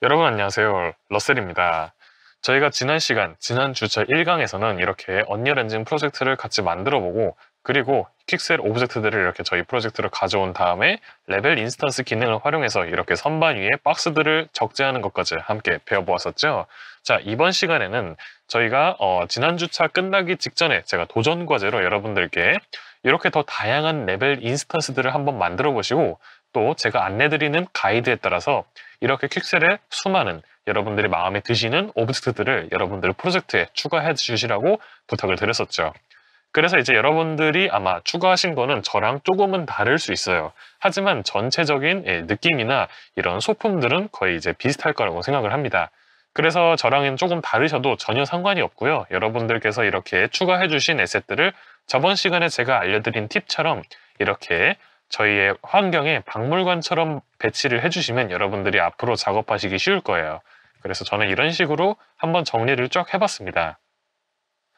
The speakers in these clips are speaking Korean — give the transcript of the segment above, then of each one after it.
여러분 안녕하세요. 러셀입니다. 저희가 지난 시간, 지난 주차 1강에서는 이렇게 언리얼 엔진 프로젝트를 같이 만들어 보고 그리고 퀵셀 오브젝트들을 이렇게 저희 프로젝트로 가져온 다음에 레벨 인스턴스 기능을 활용해서 이렇게 선반 위에 박스들을 적재하는 것까지 함께 배워보았었죠. 자, 이번 시간에는 저희가 지난 주차 끝나기 직전에 제가 도전 과제로 여러분들께 이렇게 더 다양한 레벨 인스턴스들을 한번 만들어 보시고 또 제가 안내드리는 가이드에 따라서 이렇게 퀵셀의 수많은 여러분들이 마음에 드시는 오브젝트들을 여러분들 프로젝트에 추가해 주시라고 부탁을 드렸었죠. 그래서 이제 여러분들이 아마 추가하신 거는 저랑 조금은 다를 수 있어요. 하지만 전체적인 느낌이나 이런 소품들은 거의 이제 비슷할 거라고 생각을 합니다. 그래서 저랑은 조금 다르셔도 전혀 상관이 없고요. 여러분들께서 이렇게 추가해 주신 에셋들을 저번 시간에 제가 알려드린 팁처럼 이렇게 저희의 환경에 박물관처럼 배치를 해주시면 여러분들이 앞으로 작업하시기 쉬울 거예요. 그래서 저는 이런 식으로 한번 정리를 쫙 해봤습니다.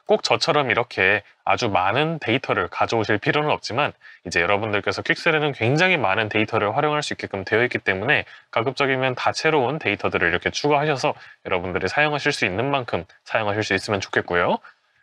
꼭 저처럼 이렇게 아주 많은 데이터를 가져오실 필요는 없지만 이제 여러분들께서 퀵셀에는 굉장히 많은 데이터를 활용할 수 있게끔 되어 있기 때문에 가급적이면 다채로운 데이터들을 이렇게 추가하셔서 여러분들이 사용하실 수 있는 만큼 사용하실 수 있으면 좋겠고요.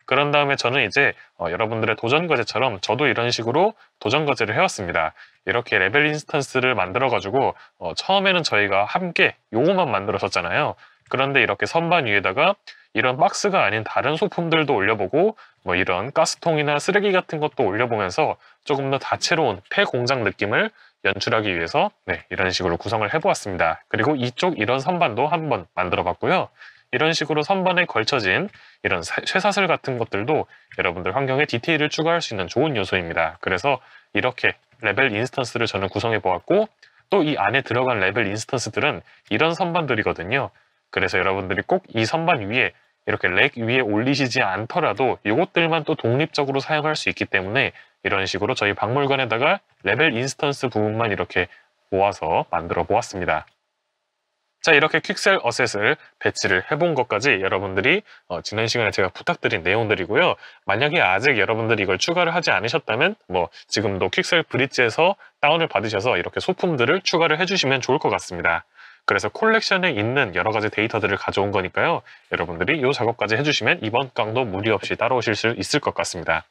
그런 다음에 저는 이제 여러분들의 도전 과제처럼 저도 이런 식으로 도전 과제를 해왔습니다. 이렇게 레벨 인스턴스를 만들어가지고 처음에는 저희가 함께 요거만 만들었었잖아요. 그런데 이렇게 선반 위에다가 이런 박스가 아닌 다른 소품들도 올려보고 뭐 이런 가스통이나 쓰레기 같은 것도 올려보면서 조금 더 다채로운 폐공장 느낌을 연출하기 위해서 이런 식으로 구성을 해보았습니다. 그리고 이쪽 이런 선반도 한번 만들어 봤고요. 이런 식으로 선반에 걸쳐진 이런 쇠사슬 같은 것들도 여러분들 환경에 디테일을 추가할 수 있는 좋은 요소입니다. 그래서 이렇게 레벨 인스턴스를 저는 구성해 보았고 또 이 안에 들어간 레벨 인스턴스들은 이런 선반들이거든요. 그래서 여러분들이 꼭 이 선반 위에 이렇게 렉 위에 올리시지 않더라도 이것들만 또 독립적으로 사용할 수 있기 때문에 이런 식으로 저희 박물관에다가 레벨 인스턴스 부분만 이렇게 모아서 만들어 보았습니다. 자, 이렇게 퀵셀 어셋을 배치를 해본 것까지 여러분들이 지난 시간에 제가 부탁드린 내용들이고요. 만약에 아직 여러분들이 이걸 추가를 하지 않으셨다면 뭐 지금도 퀵셀 브릿지에서 다운을 받으셔서 이렇게 소품들을 추가를 해주시면 좋을 것 같습니다. 그래서 콜렉션에 있는 여러 가지 데이터들을 가져온 거니까요. 여러분들이 이 작업까지 해주시면 이번 강도 무리 없이 따라오실 수 있을 것 같습니다.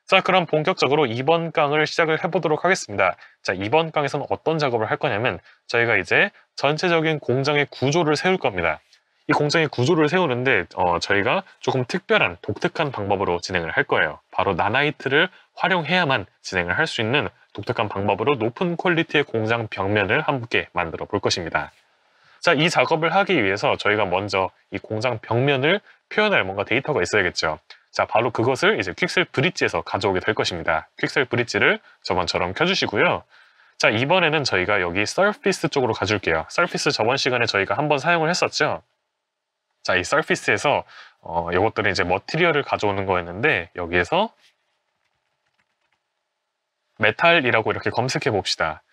자, 그럼 본격적으로 이번 강을 시작을 해보도록 하겠습니다. 자, 이번 강에서는 어떤 작업을 할 거냐면 저희가 이제 전체적인 공장의 구조를 세울 겁니다. 이 공장의 구조를 세우는데 저희가 조금 특별한 독특한 방법으로 진행을 할 거예요. 바로 나나이트를 활용해야만 진행을 할 수 있는 독특한 방법으로 높은 퀄리티의 공장 벽면을 함께 만들어 볼 것입니다. 자, 이 작업을 하기 위해서 저희가 먼저 이 공장 벽면을 표현할 뭔가 데이터가 있어야겠죠. 자, 바로 그것을 이제 퀵셀 브릿지에서 가져오게 될 것입니다. 퀵셀 브릿지를 저번처럼 켜주시고요. 자, 이번에는 저희가 여기 서피스 쪽으로 가줄게요. 서피스 저번 시간에 저희가 한번 사용을 했었죠. 자, 이 서피스에서 이것들은 이제 머티리얼을 가져오는 거였는데 여기에서 메탈이라고 이렇게 검색해 봅시다.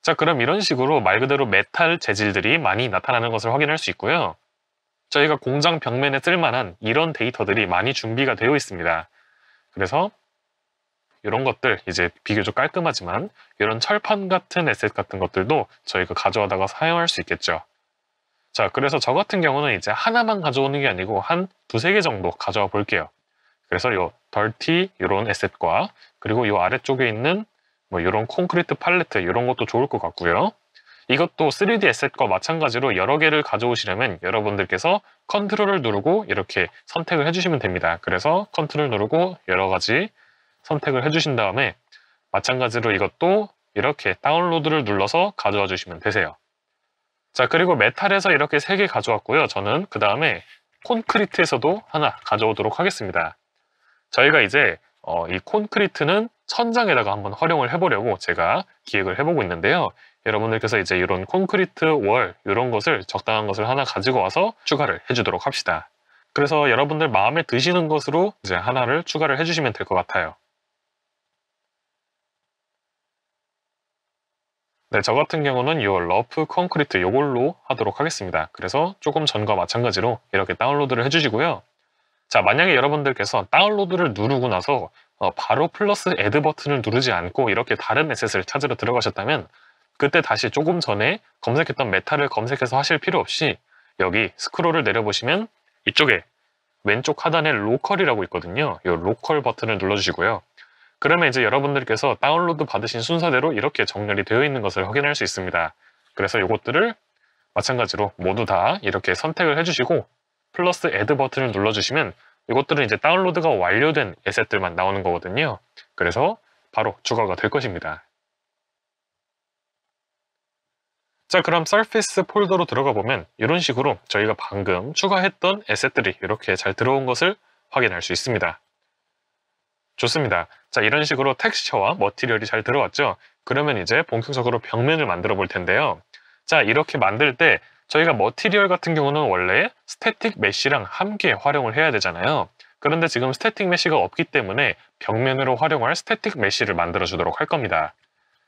자, 그럼 이런 식으로 말 그대로 메탈 재질들이 많이 나타나는 것을 확인할 수 있고요. 저희가 공장 벽면에 쓸만한 이런 데이터들이 많이 준비가 되어 있습니다. 그래서 이런 것들 이제 비교적 깔끔하지만 이런 철판 같은 에셋 같은 것들도 저희가 가져다가 사용할 수 있겠죠. 자, 그래서 저 같은 경우는 이제 하나만 가져오는 게 아니고 한 두세 개 정도 가져와 볼게요. 그래서 요 덜티 이런 에셋과 그리고 요 아래쪽에 있는 뭐 이런 콘크리트 팔레트 이런 것도 좋을 것 같고요. 이것도 3D 에셋과 마찬가지로 여러 개를 가져오시려면 여러분들께서 컨트롤을 누르고 이렇게 선택을 해주시면 됩니다. 그래서 컨트롤 누르고 여러 가지 선택을 해주신 다음에 마찬가지로 이것도 이렇게 다운로드를 눌러서 가져와 주시면 되세요. 자, 그리고 메탈에서 이렇게 3개 가져왔고요. 저는 그 다음에 콘크리트에서도 하나 가져오도록 하겠습니다. 저희가 이제 이 콘크리트는 천장에다가 한번 활용을 해보려고 제가 기획을 해보고 있는데요. 여러분들께서 이제 이런 콘크리트 월 이런 것을 적당한 것을 하나 가지고 와서 추가를 해주도록 합시다. 그래서 여러분들 마음에 드시는 것으로 이제 하나를 추가를 해주시면 될 것 같아요. 네, 저 같은 경우는 이 러프 콘크리트 이걸로 하도록 하겠습니다. 그래서 조금 전과 마찬가지로 이렇게 다운로드를 해주시고요. 자, 만약에 여러분들께서 다운로드를 누르고 나서 바로 플러스 애드 버튼을 누르지 않고 이렇게 다른 에셋을 찾으러 들어가셨다면 그때 다시 조금 전에 검색했던 메타를 검색해서 하실 필요 없이 여기 스크롤을 내려보시면 이쪽에 왼쪽 하단에 로컬이라고 있거든요. 이 로컬 버튼을 눌러주시고요. 그러면 이제 여러분들께서 다운로드 받으신 순서대로 이렇게 정렬이 되어 있는 것을 확인할 수 있습니다. 그래서 이것들을 마찬가지로 모두 다 이렇게 선택을 해주시고 플러스 애드 버튼을 눌러주시면 이것들은 이제 다운로드가 완료된 에셋들만 나오는 거거든요. 그래서 바로 추가가 될 것입니다. 자, 그럼 서피스 폴더로 들어가 보면 이런 식으로 저희가 방금 추가했던 에셋들이 이렇게 잘 들어온 것을 확인할 수 있습니다. 좋습니다. 자, 이런 식으로 텍스처와 머티리얼이 잘 들어왔죠? 그러면 이제 본격적으로 벽면을 만들어 볼 텐데요. 자, 이렇게 만들 때 저희가 머티리얼 같은 경우는 원래 스태틱 메쉬랑 함께 활용을 해야 되잖아요. 그런데 지금 스태틱 메쉬가 없기 때문에 벽면으로 활용할 스태틱 메쉬를 만들어 주도록 할 겁니다.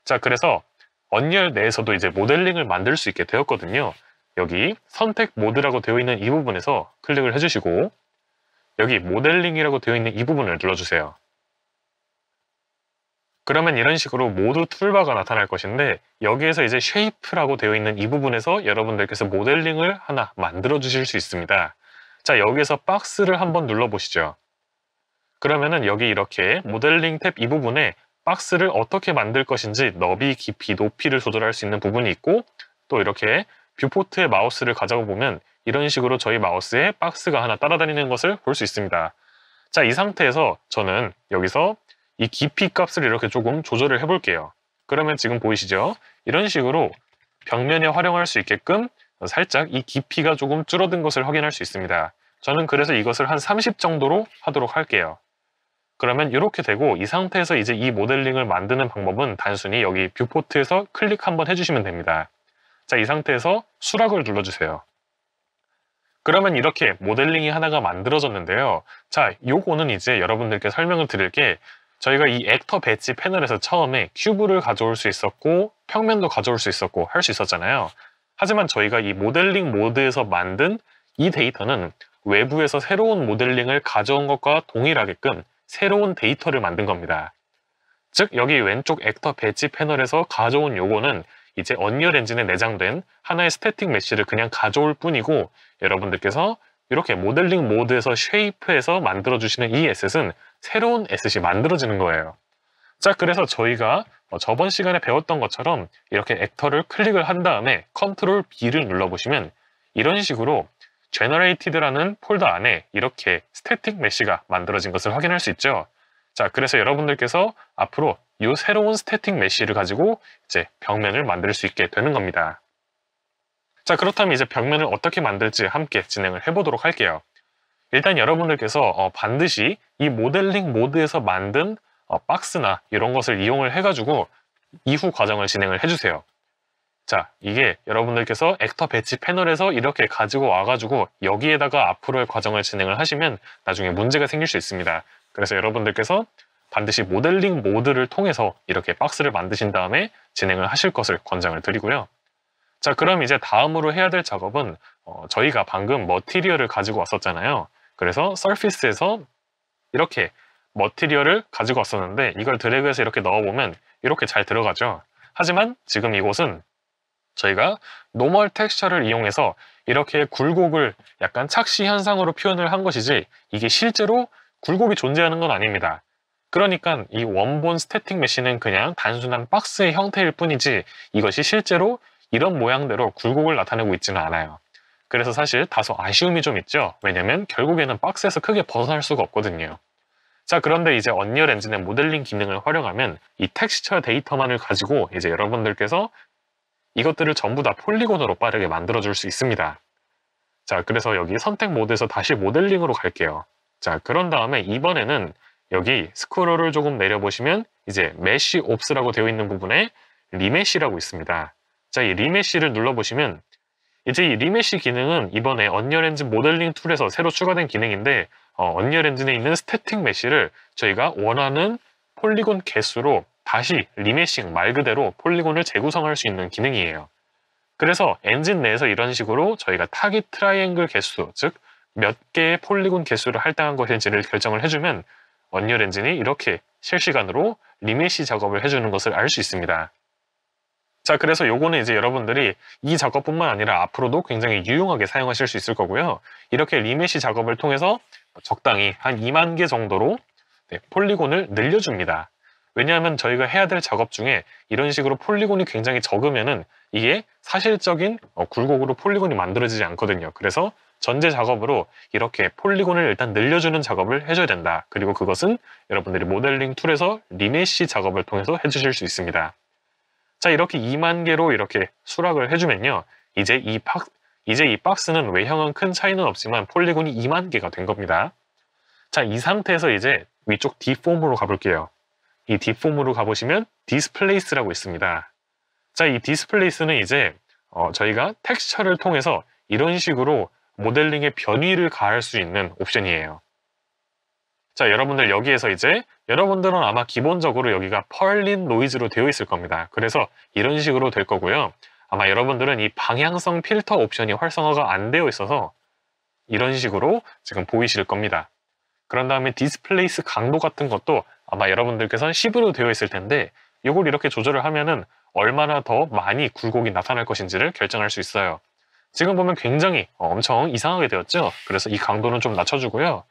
자, 그래서 언리얼 내에서도 이제 모델링을 만들 수 있게 되었거든요. 여기 선택 모드라고 되어 있는 이 부분에서 클릭을 해주시고 여기 모델링이라고 되어 있는 이 부분을 눌러주세요. 그러면 이런 식으로 모두 툴바가 나타날 것인데 여기에서 이제 쉐이프라고 되어 있는 이 부분에서 여러분들께서 모델링을 하나 만들어 주실 수 있습니다. 자, 여기에서 박스를 한번 눌러 보시죠. 그러면은 여기 이렇게 모델링 탭 이 부분에 박스를 어떻게 만들 것인지 너비, 깊이, 높이를 조절할 수 있는 부분이 있고 또 이렇게 뷰포트의 마우스를 가져가 보면 이런 식으로 저희 마우스에 박스가 하나 따라다니는 것을 볼 수 있습니다. 자, 이 상태에서 저는 여기서 이 깊이 값을 이렇게 조금 조절을 해볼게요. 그러면 지금 보이시죠? 이런 식으로 벽면에 활용할 수 있게끔 살짝 이 깊이가 조금 줄어든 것을 확인할 수 있습니다. 저는 그래서 이것을 한 30 정도로 하도록 할게요. 그러면 이렇게 되고 이 상태에서 이제 이 모델링을 만드는 방법은 단순히 여기 뷰포트에서 클릭 한번 해주시면 됩니다. 자, 이 상태에서 수락을 눌러주세요. 그러면 이렇게 모델링이 하나가 만들어졌는데요. 자, 요거는 이제 여러분들께 설명을 드릴 게 저희가 이 액터 배치 패널에서 처음에 큐브를 가져올 수 있었고 평면도 가져올 수 있었고 할 수 있었잖아요. 하지만 저희가 이 모델링 모드에서 만든 이 데이터는 외부에서 새로운 모델링을 가져온 것과 동일하게끔 새로운 데이터를 만든 겁니다. 즉 여기 왼쪽 액터 배치 패널에서 가져온 요거는 이제 언리얼 엔진에 내장된 하나의 스태틱 메쉬를 그냥 가져올 뿐이고 여러분들께서 이렇게 모델링 모드에서 쉐이프에서 만들어주시는 이 에셋은 새로운 에셋이 만들어지는 거예요. 자, 그래서 저희가 저번 시간에 배웠던 것처럼 이렇게 액터를 클릭을 한 다음에 컨트롤 B를 눌러보시면 이런 식으로 Generated라는 폴더 안에 이렇게 스태틱 메쉬가 만들어진 것을 확인할 수 있죠. 자, 그래서 여러분들께서 앞으로 이 새로운 스태틱 메쉬를 가지고 이제 벽면을 만들 수 있게 되는 겁니다. 자, 그렇다면 이제 벽면을 어떻게 만들지 함께 진행을 해보도록 할게요. 일단 여러분들께서 반드시 이 모델링 모드에서 만든 박스나 이런 것을 이용을 해가지고 이후 과정을 진행을 해주세요. 자, 이게 여러분들께서 액터 배치 패널에서 이렇게 가지고 와가지고 여기에다가 앞으로의 과정을 진행을 하시면 나중에 문제가 생길 수 있습니다. 그래서 여러분들께서 반드시 모델링 모드를 통해서 이렇게 박스를 만드신 다음에 진행을 하실 것을 권장을 드리고요. 자, 그럼 이제 다음으로 해야 될 작업은 저희가 방금 머티리얼을 가지고 왔었잖아요. 그래서 서피스에서 이렇게 머티리얼을 가지고 왔었는데 이걸 드래그해서 이렇게 넣어보면 이렇게 잘 들어가죠. 하지만 지금 이곳은 저희가 노멀 텍스처를 이용해서 이렇게 굴곡을 약간 착시 현상으로 표현을 한 것이지 이게 실제로 굴곡이 존재하는 건 아닙니다. 그러니까 이 원본 스태틱 메쉬는 그냥 단순한 박스의 형태일 뿐이지 이것이 실제로 이런 모양대로 굴곡을 나타내고 있지는 않아요. 그래서 사실 다소 아쉬움이 좀 있죠. 왜냐면 결국에는 박스에서 크게 벗어날 수가 없거든요. 자, 그런데 이제 언리얼 엔진의 모델링 기능을 활용하면 이 텍스처 데이터만을 가지고 이제 여러분들께서 이것들을 전부 다 폴리곤으로 빠르게 만들어줄 수 있습니다. 자, 그래서 여기 선택 모드에서 다시 모델링으로 갈게요. 자, 그런 다음에 이번에는 여기 스크롤을 조금 내려보시면 이제 메쉬 옵스라고 되어 있는 부분에 리메쉬라고 있습니다. 자, 이 리메쉬를 눌러보시면 이제 이 리메쉬 기능은 이번에 언리얼 엔진 모델링 툴에서 새로 추가된 기능인데 언리얼 엔진에 있는 스태틱 메쉬를 저희가 원하는 폴리곤 개수로 다시 리메싱 말 그대로 폴리곤을 재구성할 수 있는 기능이에요. 그래서 엔진 내에서 이런 식으로 저희가 타깃 트라이앵글 개수, 즉 몇 개의 폴리곤 개수를 할당한 것인지를 결정을 해주면 언리얼 엔진이 이렇게 실시간으로 리메쉬 작업을 해주는 것을 알 수 있습니다. 자, 그래서 요거는 이제 여러분들이 이 작업뿐만 아니라 앞으로도 굉장히 유용하게 사용하실 수 있을 거고요. 이렇게 리메시 작업을 통해서 적당히 한 2만 개 정도로 폴리곤을 늘려줍니다. 왜냐하면 저희가 해야 될 작업 중에 이런 식으로 폴리곤이 굉장히 적으면은 이게 사실적인 굴곡으로 폴리곤이 만들어지지 않거든요. 그래서 전제 작업으로 이렇게 폴리곤을 일단 늘려주는 작업을 해줘야 된다. 그리고 그것은 여러분들이 모델링 툴에서 리메시 작업을 통해서 해주실 수 있습니다. 자, 이렇게 2만 개로 이렇게 수락을 해주면요. 이제 이 박스는 외형은 큰 차이는 없지만 폴리곤이 2만 개가 된 겁니다. 자, 이 상태에서 이제 위쪽 디폼으로 가볼게요. 이 디폼으로 가보시면 디스플레이스라고 있습니다. 자, 이 디스플레이스는 이제 저희가 텍스처를 통해서 이런 식으로 모델링의 변위를 가할 수 있는 옵션이에요. 자, 여러분들 여기에서 이제 여러분들은 아마 기본적으로 여기가 펄린 노이즈로 되어 있을 겁니다. 그래서 이런 식으로 될 거고요. 아마 여러분들은 이 방향성 필터 옵션이 활성화가 안 되어 있어서 이런 식으로 지금 보이실 겁니다. 그런 다음에 디스플레이스 강도 같은 것도 아마 여러분들께서는 10으로 되어 있을 텐데 이걸 이렇게 조절을 하면은 얼마나 더 많이 굴곡이 나타날 것인지를 결정할 수 있어요. 지금 보면 굉장히 엄청 이상하게 되었죠. 그래서 이 강도는 좀 낮춰주고요.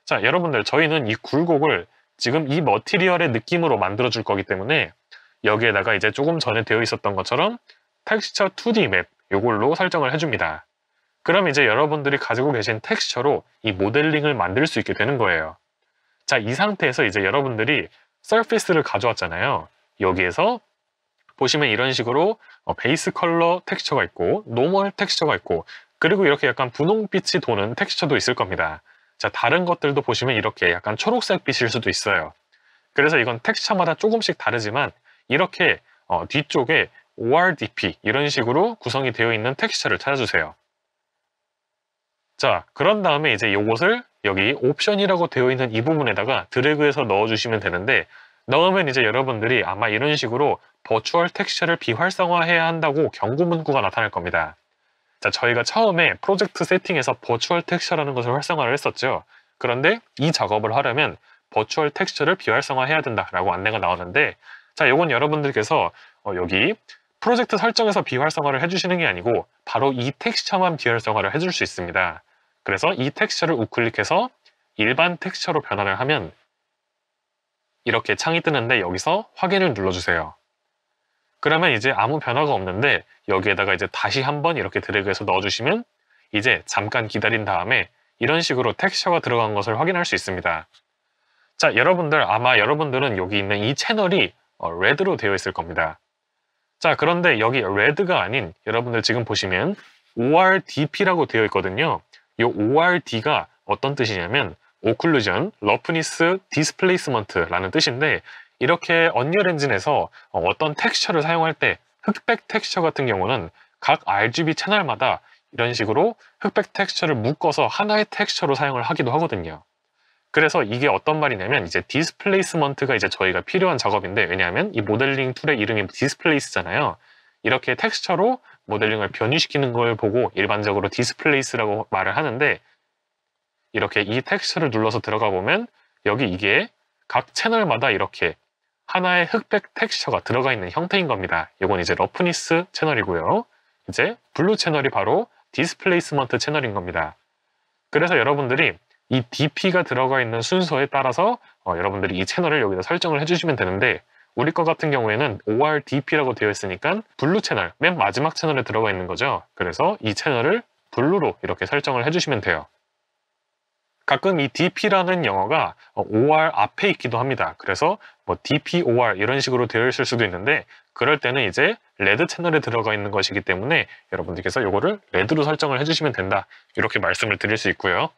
자, 여러분들 저희는 이 굴곡을 지금 이 머티리얼의 느낌으로 만들어 줄 거기 때문에 여기에다가 이제 조금 전에 되어 있었던 것처럼 텍스처 2D 맵 이걸로 설정을 해줍니다. 그럼 이제 여러분들이 가지고 계신 텍스처로 이 모델링을 만들 수 있게 되는 거예요. 자, 이 상태에서 이제 여러분들이 서페이스를 가져왔잖아요. 여기에서 보시면 이런 식으로 베이스 컬러 텍스처가 있고 노멀 텍스처가 있고 그리고 이렇게 약간 분홍빛이 도는 텍스처도 있을 겁니다. 자, 다른 것들도 보시면 이렇게 약간 초록색 빛일 수도 있어요. 그래서 이건 텍스처마다 조금씩 다르지만 이렇게 뒤쪽에 ORDP 이런 식으로 구성이 되어 있는 텍스처를 찾아주세요. 자, 그런 다음에 이제 이것을 여기 옵션이라고 되어 있는 이 부분에다가 드래그해서 넣어주시면 되는데 넣으면 이제 여러분들이 아마 이런 식으로 버추얼 텍스처를 비활성화해야 한다고 경고 문구가 나타날 겁니다. 자, 저희가 처음에 프로젝트 세팅에서 버추얼 텍스처라는 것을 활성화를 했었죠. 그런데 이 작업을 하려면 버추얼 텍스처를 비활성화해야 된다라고 안내가 나오는데 자, 이건 여러분들께서 여기 프로젝트 설정에서 비활성화를 해주시는 게 아니고 바로 이 텍스처만 비활성화를 해줄 수 있습니다. 그래서 이 텍스처를 우클릭해서 일반 텍스처로 변환을 하면 이렇게 창이 뜨는데 여기서 확인을 눌러주세요. 그러면 이제 아무 변화가 없는데 여기에다가 이제 다시 한번 이렇게 드래그해서 넣어주시면 이제 잠깐 기다린 다음에 이런 식으로 텍스처가 들어간 것을 확인할 수 있습니다. 자, 여러분들 아마 여러분들은 여기 있는 이 채널이 레드로 되어 있을 겁니다. 자, 그런데 여기 레드가 아닌 여러분들 지금 보시면 ORDP라고 되어 있거든요. 이 ORD가 어떤 뜻이냐면 오클루전, 러프니스, 디스플레이스먼트라는 뜻인데 이렇게 언리얼 엔진에서 어떤 텍스처를 사용할 때 흑백 텍스처 같은 경우는 각 RGB 채널마다 이런 식으로 흑백 텍스처를 묶어서 하나의 텍스처로 사용을 하기도 하거든요. 그래서 이게 어떤 말이냐면 이제 디스플레이스먼트가 이제 저희가 필요한 작업인데 왜냐하면 이 모델링 툴의 이름이 디스플레이스잖아요. 이렇게 텍스처로 모델링을 변이시키는 걸 보고 일반적으로 디스플레이스라고 말을 하는데 이렇게 이 텍스처를 눌러서 들어가 보면 여기 이게 각 채널마다 이렇게 하나의 흑백 텍스처가 들어가 있는 형태인 겁니다. 이건 이제 러프니스 채널이고요. 이제 블루 채널이 바로 디스플레이스먼트 채널인 겁니다. 그래서 여러분들이 이 DP가 들어가 있는 순서에 따라서 여러분들이 이 채널을 여기다 설정을 해주시면 되는데 우리 거 같은 경우에는 ORDP라고 되어 있으니까 블루 채널, 맨 마지막 채널에 들어가 있는 거죠. 그래서 이 채널을 블루로 이렇게 설정을 해주시면 돼요. 가끔 이 DP라는 영어가 OR 앞에 있기도 합니다. 그래서 뭐 DP-OR 이런 식으로 되어 있을 수도 있는데 그럴 때는 이제 레드 채널에 들어가 있는 것이기 때문에 여러분들께서 이거를 레드로 설정을 해주시면 된다. 이렇게 말씀을 드릴 수 있고요.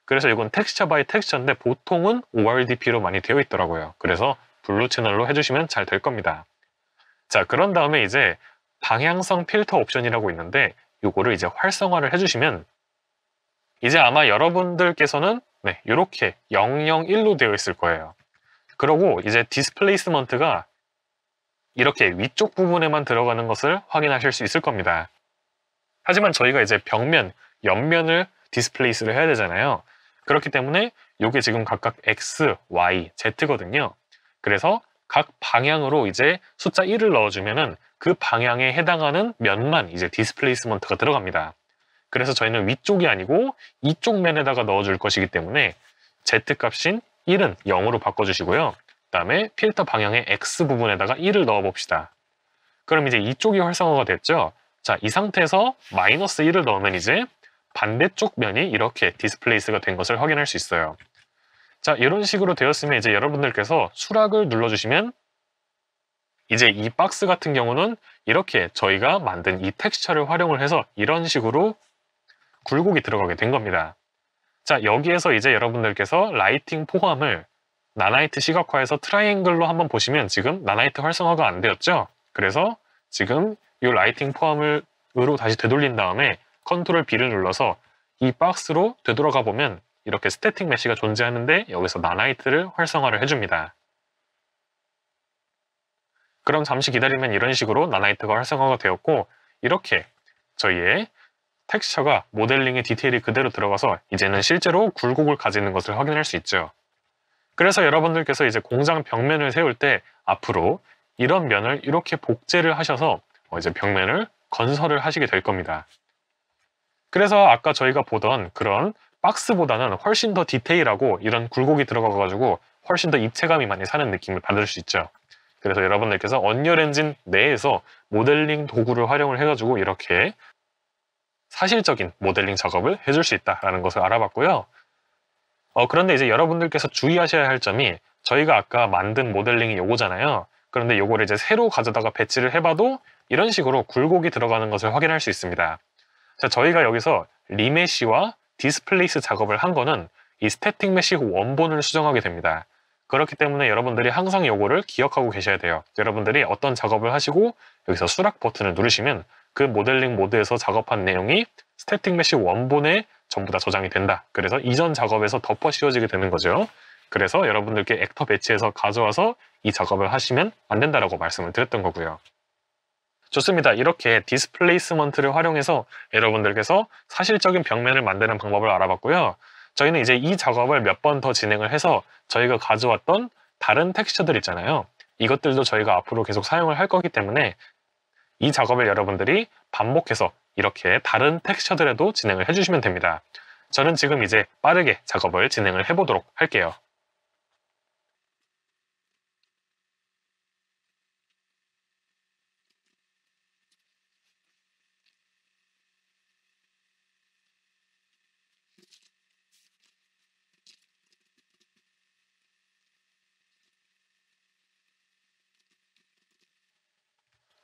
그래서 이건 텍스처 바이 텍스처인데 보통은 ORDP로 많이 되어 있더라고요. 그래서 블루 채널로 해주시면 잘 될 겁니다. 자, 그런 다음에 이제 방향성 필터 옵션이라고 있는데 이거를 이제 활성화를 해주시면 이제 아마 여러분들께서는 이렇게 001로 되어 있을 거예요. 그리고 이제 디스플레이스먼트가 이렇게 위쪽 부분에만 들어가는 것을 확인하실 수 있을 겁니다. 하지만 저희가 이제 벽면, 옆면을 디스플레이스를 해야 되잖아요. 그렇기 때문에 이게 지금 각각 X, Y, Z거든요. 그래서 각 방향으로 이제 숫자 1을 넣어주면은 그 방향에 해당하는 면만 이제 디스플레이스먼트가 들어갑니다. 그래서 저희는 위쪽이 아니고 이쪽 면에다가 넣어줄 것이기 때문에 Z값인 1은 0으로 바꿔주시고요. 그 다음에 필터 방향의 X 부분에다가 1을 넣어봅시다. 그럼 이제 이쪽이 활성화가 됐죠? 자, 이 상태에서 마이너스 1을 넣으면 이제 반대쪽 면이 이렇게 디스플레이스가 된 것을 확인할 수 있어요. 자, 이런 식으로 되었으면 이제 여러분들께서 수락을 눌러주시면 이제 이 박스 같은 경우는 이렇게 저희가 만든 이 텍스처를 활용을 해서 이런 식으로 굴곡이 들어가게 된 겁니다. 자, 여기에서 이제 여러분들께서 라이팅 포함을 나나이트 시각화해서 트라이앵글로 한번 보시면 지금 나나이트 활성화가 안 되었죠? 그래서 지금 이 라이팅 포함으로 다시 되돌린 다음에 컨트롤 B를 눌러서 이 박스로 되돌아가 보면 이렇게 스태틱 메쉬가 존재하는데 여기서 나나이트를 활성화를 해줍니다. 그럼 잠시 기다리면 이런 식으로 나나이트가 활성화가 되었고 이렇게 저희의 텍스처가 모델링의 디테일이 그대로 들어가서 이제는 실제로 굴곡을 가지는 것을 확인할 수 있죠. 그래서 여러분들께서 이제 공장 벽면을 세울 때 앞으로 이런 면을 이렇게 복제를 하셔서 이제 벽면을 건설을 하시게 될 겁니다. 그래서 아까 저희가 보던 그런 박스보다는 훨씬 더 디테일하고 이런 굴곡이 들어가가지고 훨씬 더 입체감이 많이 사는 느낌을 받을 수 있죠. 그래서 여러분들께서 언리얼 엔진 내에서 모델링 도구를 활용을 해가지고 이렇게 사실적인 모델링 작업을 해줄 수 있다는 것을 알아봤고요. 그런데 이제 여러분들께서 주의하셔야 할 점이 저희가 아까 만든 모델링이 요거잖아요. 그런데 요거를 이제 새로 가져다가 배치를 해봐도 이런 식으로 굴곡이 들어가는 것을 확인할 수 있습니다. 자, 저희가 여기서 리메쉬와 디스플레이스 작업을 한 거는 이 스태틱 메쉬 원본을 수정하게 됩니다. 그렇기 때문에 여러분들이 항상 요거를 기억하고 계셔야 돼요. 여러분들이 어떤 작업을 하시고 여기서 수락 버튼을 누르시면 그 모델링 모드에서 작업한 내용이 스태틱 메쉬 원본에 전부 다 저장이 된다. 그래서 이전 작업에서 덮어 씌워지게 되는 거죠. 그래서 여러분들께 액터 배치해서 가져와서 이 작업을 하시면 안 된다라고 말씀을 드렸던 거고요. 좋습니다. 이렇게 디스플레이스먼트를 활용해서 여러분들께서 사실적인 벽면을 만드는 방법을 알아봤고요. 저희는 이제 이 작업을 몇 번 더 진행을 해서 저희가 가져왔던 다른 텍스처들 있잖아요. 이것들도 저희가 앞으로 계속 사용을 할 거기 때문에 이 작업을 여러분들이 반복해서 이렇게 다른 텍스처들에도 진행을 해주시면 됩니다. 저는 지금 이제 빠르게 작업을 진행을 해보도록 할게요.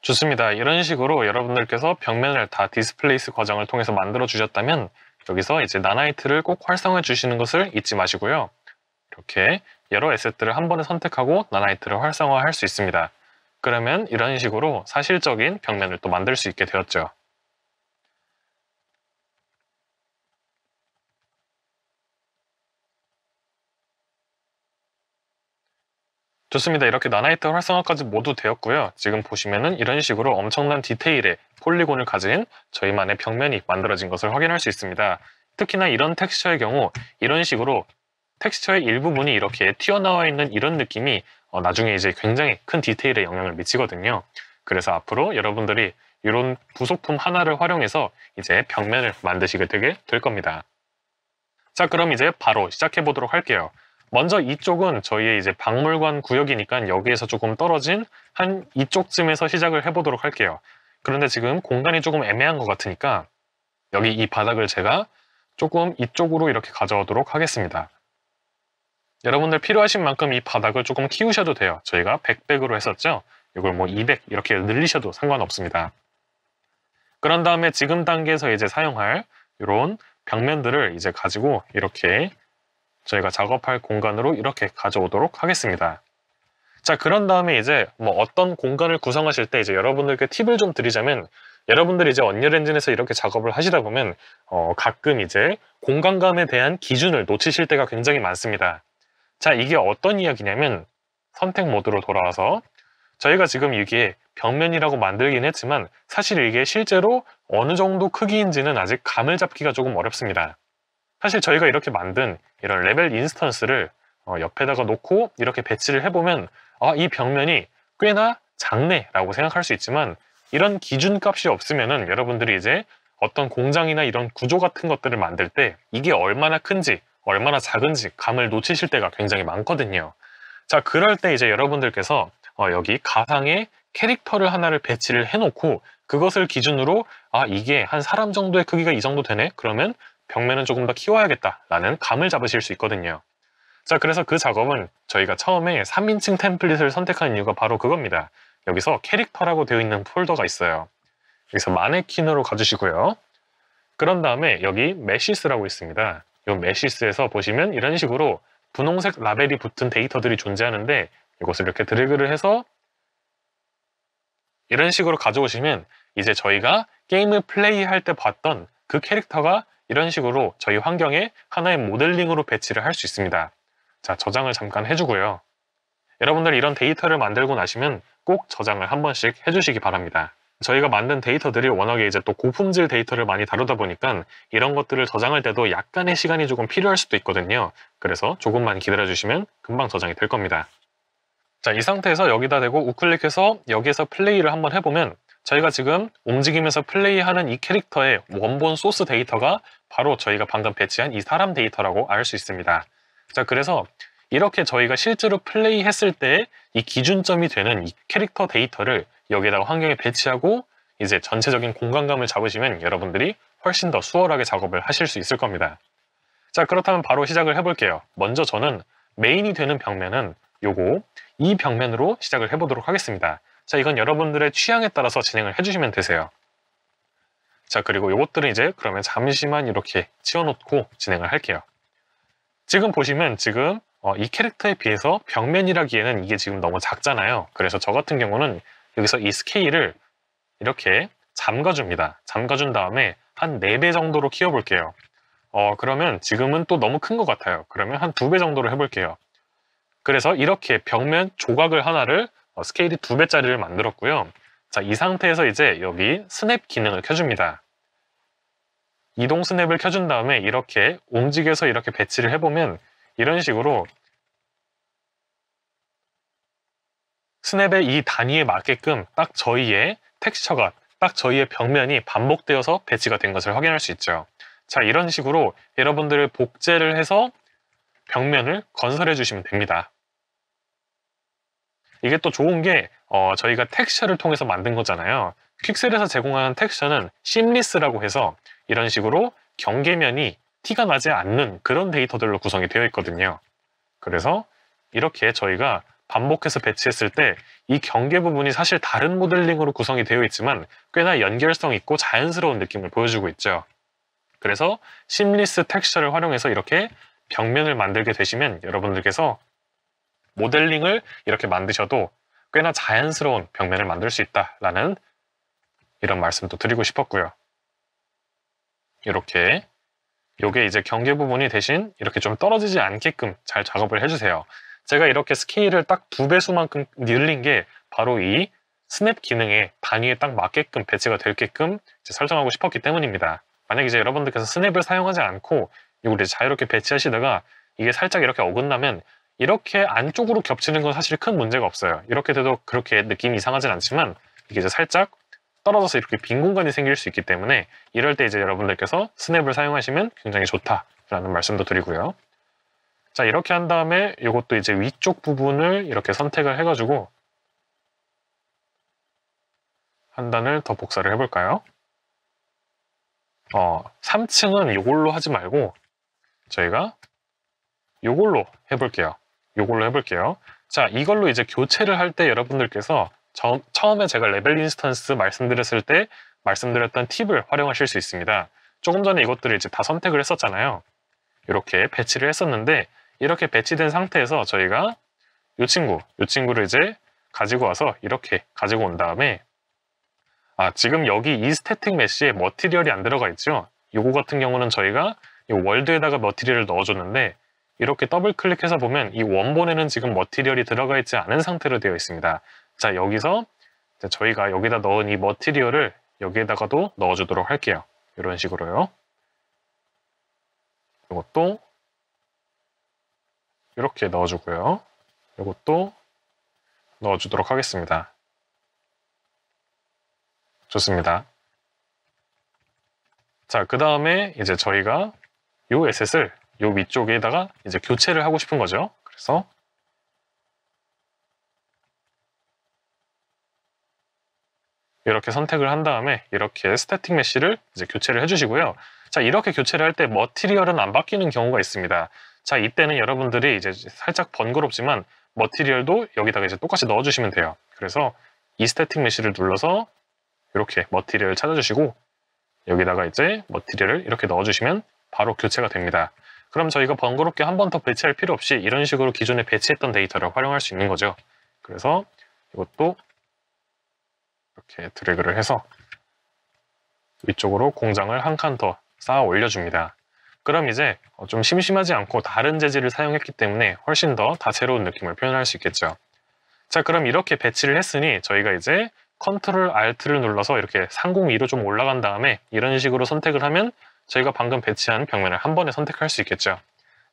좋습니다. 이런 식으로 여러분들께서 벽면을 다 디스플레이스 과정을 통해서 만들어 주셨다면 여기서 이제 나나이트를 꼭 활성화해 주시는 것을 잊지 마시고요. 이렇게 여러 에셋들을 한 번에 선택하고 나나이트를 활성화할 수 있습니다. 그러면 이런 식으로 사실적인 벽면을 또 만들 수 있게 되었죠. 좋습니다. 이렇게 나나이트 활성화까지 모두 되었고요. 지금 보시면은 이런 식으로 엄청난 디테일의 폴리곤을 가진 저희만의 벽면이 만들어진 것을 확인할 수 있습니다. 특히나 이런 텍스처의 경우 이런 식으로 텍스처의 일부분이 이렇게 튀어나와 있는 이런 느낌이 나중에 이제 굉장히 큰 디테일에 영향을 미치거든요. 그래서 앞으로 여러분들이 이런 부속품 하나를 활용해서 이제 벽면을 만드시게 되게 될 겁니다. 자, 그럼 이제 바로 시작해 보도록 할게요. 먼저 이쪽은 저희의 이제 박물관 구역이니까 여기에서 조금 떨어진 한 이쪽쯤에서 시작을 해보도록 할게요. 그런데 지금 공간이 조금 애매한 것 같으니까 여기 이 바닥을 제가 조금 이쪽으로 이렇게 가져오도록 하겠습니다. 여러분들 필요하신 만큼 이 바닥을 조금 키우셔도 돼요. 저희가 100백으로 했었죠. 이걸 뭐 200 이렇게 늘리셔도 상관없습니다. 그런 다음에 지금 단계에서 이제 사용할 이런 벽면들을 이제 가지고 이렇게 저희가 작업할 공간으로 이렇게 가져오도록 하겠습니다. 자, 그런 다음에 이제 뭐 어떤 공간을 구성하실 때 이제 여러분들께 팁을 좀 드리자면 여러분들이 이제 언리얼 엔진에서 이렇게 작업을 하시다 보면 가끔 이제 공간감에 대한 기준을 놓치실 때가 굉장히 많습니다. 자, 이게 어떤 이야기냐면 선택 모드로 돌아와서 저희가 지금 이게 벽면이라고 만들긴 했지만 사실 이게 실제로 어느 정도 크기인지는 아직 감을 잡기가 조금 어렵습니다. 사실 저희가 이렇게 만든 이런 레벨 인스턴스를 옆에다가 놓고 이렇게 배치를 해보면 이 벽면이 꽤나 작네라고 생각할 수 있지만 이런 기준값이 없으면은 여러분들이 이제 어떤 공장이나 이런 구조 같은 것들을 만들 때 이게 얼마나 큰지 얼마나 작은지 감을 놓치실 때가 굉장히 많거든요. 자, 그럴 때 이제 여러분들께서 여기 가상의 캐릭터를 하나를 배치를 해놓고 그것을 기준으로 이게 한 사람 정도의 크기가 이 정도 되네? 그러면 벽면은 조금 더 키워야겠다라는 감을 잡으실 수 있거든요. 자, 그래서 그 작업은 저희가 처음에 3인칭 템플릿을 선택한 이유가 바로 그겁니다. 여기서 캐릭터라고 되어 있는 폴더가 있어요. 여기서 마네킹으로 가주시고요. 그런 다음에 여기 메시스라고 있습니다. 이 메시스에서 보시면 이런 식으로 분홍색 라벨이 붙은 데이터들이 존재하는데 이것을 이렇게 드래그를 해서 이런 식으로 가져오시면 이제 저희가 게임을 플레이할 때 봤던 그 캐릭터가 이런 식으로 저희 환경에 하나의 모델링으로 배치를 할 수 있습니다. 자, 저장을 잠깐 해주고요. 여러분들 이런 데이터를 만들고 나시면 꼭 저장을 한 번씩 해주시기 바랍니다. 저희가 만든 데이터들이 워낙에 이제 또 고품질 데이터를 많이 다루다 보니까 이런 것들을 저장할 때도 약간의 시간이 조금 필요할 수도 있거든요. 그래서 조금만 기다려 주시면 금방 저장이 될 겁니다. 자, 이 상태에서 여기다 대고 우클릭해서 여기에서 플레이를 한번 해보면 저희가 지금 움직이면서 플레이하는 이 캐릭터의 원본 소스 데이터가 바로 저희가 방금 배치한 이 사람 데이터라고 알 수 있습니다. 자, 그래서 이렇게 저희가 실제로 플레이했을 때 이 기준점이 되는 이 캐릭터 데이터를 여기에다가 환경에 배치하고 이제 전체적인 공간감을 잡으시면 여러분들이 훨씬 더 수월하게 작업을 하실 수 있을 겁니다. 자, 그렇다면 바로 시작을 해볼게요. 먼저 저는 메인이 되는 벽면은 이 벽면으로 시작을 해보도록 하겠습니다. 자, 이건 여러분들의 취향에 따라서 진행을 해주시면 되세요. 자, 그리고 요것들은 이제 그러면 잠시만 이렇게 치워놓고 진행을 할게요. 지금 보시면 지금 이 캐릭터에 비해서 벽면이라기에는 이게 지금 너무 작잖아요. 그래서 저 같은 경우는 여기서 이 스케일을 이렇게 잠가줍니다. 잠가준 다음에 한 4배 정도로 키워볼게요. 그러면 지금은 또 너무 큰 것 같아요. 그러면 한 2배 정도로 해볼게요. 그래서 이렇게 벽면 조각을 하나를 스케일이 2배짜리를 만들었고요. 자, 이 상태에서 이제 여기 스냅 기능을 켜줍니다. 이동 스냅을 켜준 다음에 이렇게 움직여서 이렇게 배치를 해보면 이런 식으로 스냅의 이 단위에 맞게끔 딱 저희의 텍스처가 딱 저희의 벽면이 반복되어서 배치가 된 것을 확인할 수 있죠. 자, 이런 식으로 여러분들을 복제를 해서 벽면을 건설해 주시면 됩니다. 이게 또 좋은 게 저희가 텍스처를 통해서 만든 거잖아요. 퀵셀에서 제공하는 텍스처는 심리스라고 해서 이런 식으로 경계면이 티가 나지 않는 그런 데이터들로 구성이 되어 있거든요. 그래서 이렇게 저희가 반복해서 배치했을 때 이 경계 부분이 사실 다른 모델링으로 구성이 되어 있지만 꽤나 연결성 있고 자연스러운 느낌을 보여주고 있죠. 그래서 심리스 텍스처를 활용해서 이렇게 벽면을 만들게 되시면 여러분들께서 모델링을 이렇게 만드셔도 꽤나 자연스러운 벽면을 만들 수 있다라는 이런 말씀도 드리고 싶었고요. 이렇게 요게 이제 경계 부분이 대신 이렇게 좀 떨어지지 않게끔 잘 작업을 해주세요. 제가 이렇게 스케일을 딱 2배수만큼 늘린 게 바로 이 스냅 기능의 단위에 딱 맞게끔 배치가 되게끔 설정하고 싶었기 때문입니다. 만약 이제 여러분들께서 스냅을 사용하지 않고 이걸 이제 자유롭게 배치하시다가 이게 살짝 이렇게 어긋나면 이렇게 안쪽으로 겹치는 건 사실 큰 문제가 없어요. 이렇게 돼도 그렇게 느낌이 이상하진 않지만 이게 이제 살짝 떨어져서 이렇게 빈 공간이 생길 수 있기 때문에 이럴 때 이제 여러분들께서 스냅을 사용하시면 굉장히 좋다라는 말씀도 드리고요. 자, 이렇게 한 다음에 이것도 이제 위쪽 부분을 이렇게 선택을 해가지고 한 단을 더 복사를 해볼까요? 3층은 이걸로 하지 말고 저희가 이걸로 해볼게요. 이걸로 해볼게요. 자, 이걸로 이제 교체를 할 때 여러분들께서 처음에 제가 레벨 인스턴스 말씀드렸을 때 말씀드렸던 팁을 활용하실 수 있습니다. 조금 전에 이것들을 이제 다 선택을 했었잖아요. 이렇게 배치를 했었는데 이렇게 배치된 상태에서 저희가 이 친구를 이제 가지고 와서 이렇게 가지고 온 다음에 지금 여기 이 스태틱 메쉬에 머티리얼이 안 들어가 있죠. 요거 같은 경우는 저희가 이 월드에다가 머티리얼을 넣어줬는데 이렇게 더블 클릭해서 보면 이 원본에는 지금 머티리얼이 들어가 있지 않은 상태로 되어 있습니다. 자, 여기서 저희가 여기다 넣은 이 머티리얼을 여기에다가도 넣어주도록 할게요. 이런 식으로요. 이것도 이렇게 넣어주고요. 이것도 넣어주도록 하겠습니다. 좋습니다. 자, 그 다음에 이제 저희가 요 에셋을 요 위쪽에다가 이제 교체를 하고 싶은 거죠. 그래서 이렇게 선택을 한 다음에 이렇게 스태틱 메쉬를 이제 교체를 해주시고요. 자, 이렇게 교체를 할 때 머티리얼은 안 바뀌는 경우가 있습니다. 자, 이때는 여러분들이 이제 살짝 번거롭지만 머티리얼도 여기다가 이제 똑같이 넣어주시면 돼요. 그래서 이 스태틱 메쉬를 눌러서 이렇게 머티리얼을 찾아주시고 여기다가 이제 머티리얼을 이렇게 넣어주시면 바로 교체가 됩니다. 그럼 저희가 번거롭게 한 번 더 배치할 필요 없이 이런 식으로 기존에 배치했던 데이터를 활용할 수 있는 거죠. 그래서 이것도 이렇게 드래그를 해서 위쪽으로 공장을 한 칸 더 쌓아 올려줍니다. 그럼 이제 좀 심심하지 않고 다른 재질을 사용했기 때문에 훨씬 더 다채로운 느낌을 표현할 수 있겠죠. 자, 그럼 이렇게 배치를 했으니 저희가 이제 컨트롤 Alt를 눌러서 이렇게 상공 위로 좀 올라간 다음에 이런 식으로 선택을 하면 저희가 방금 배치한 벽면을 한 번에 선택할 수 있겠죠.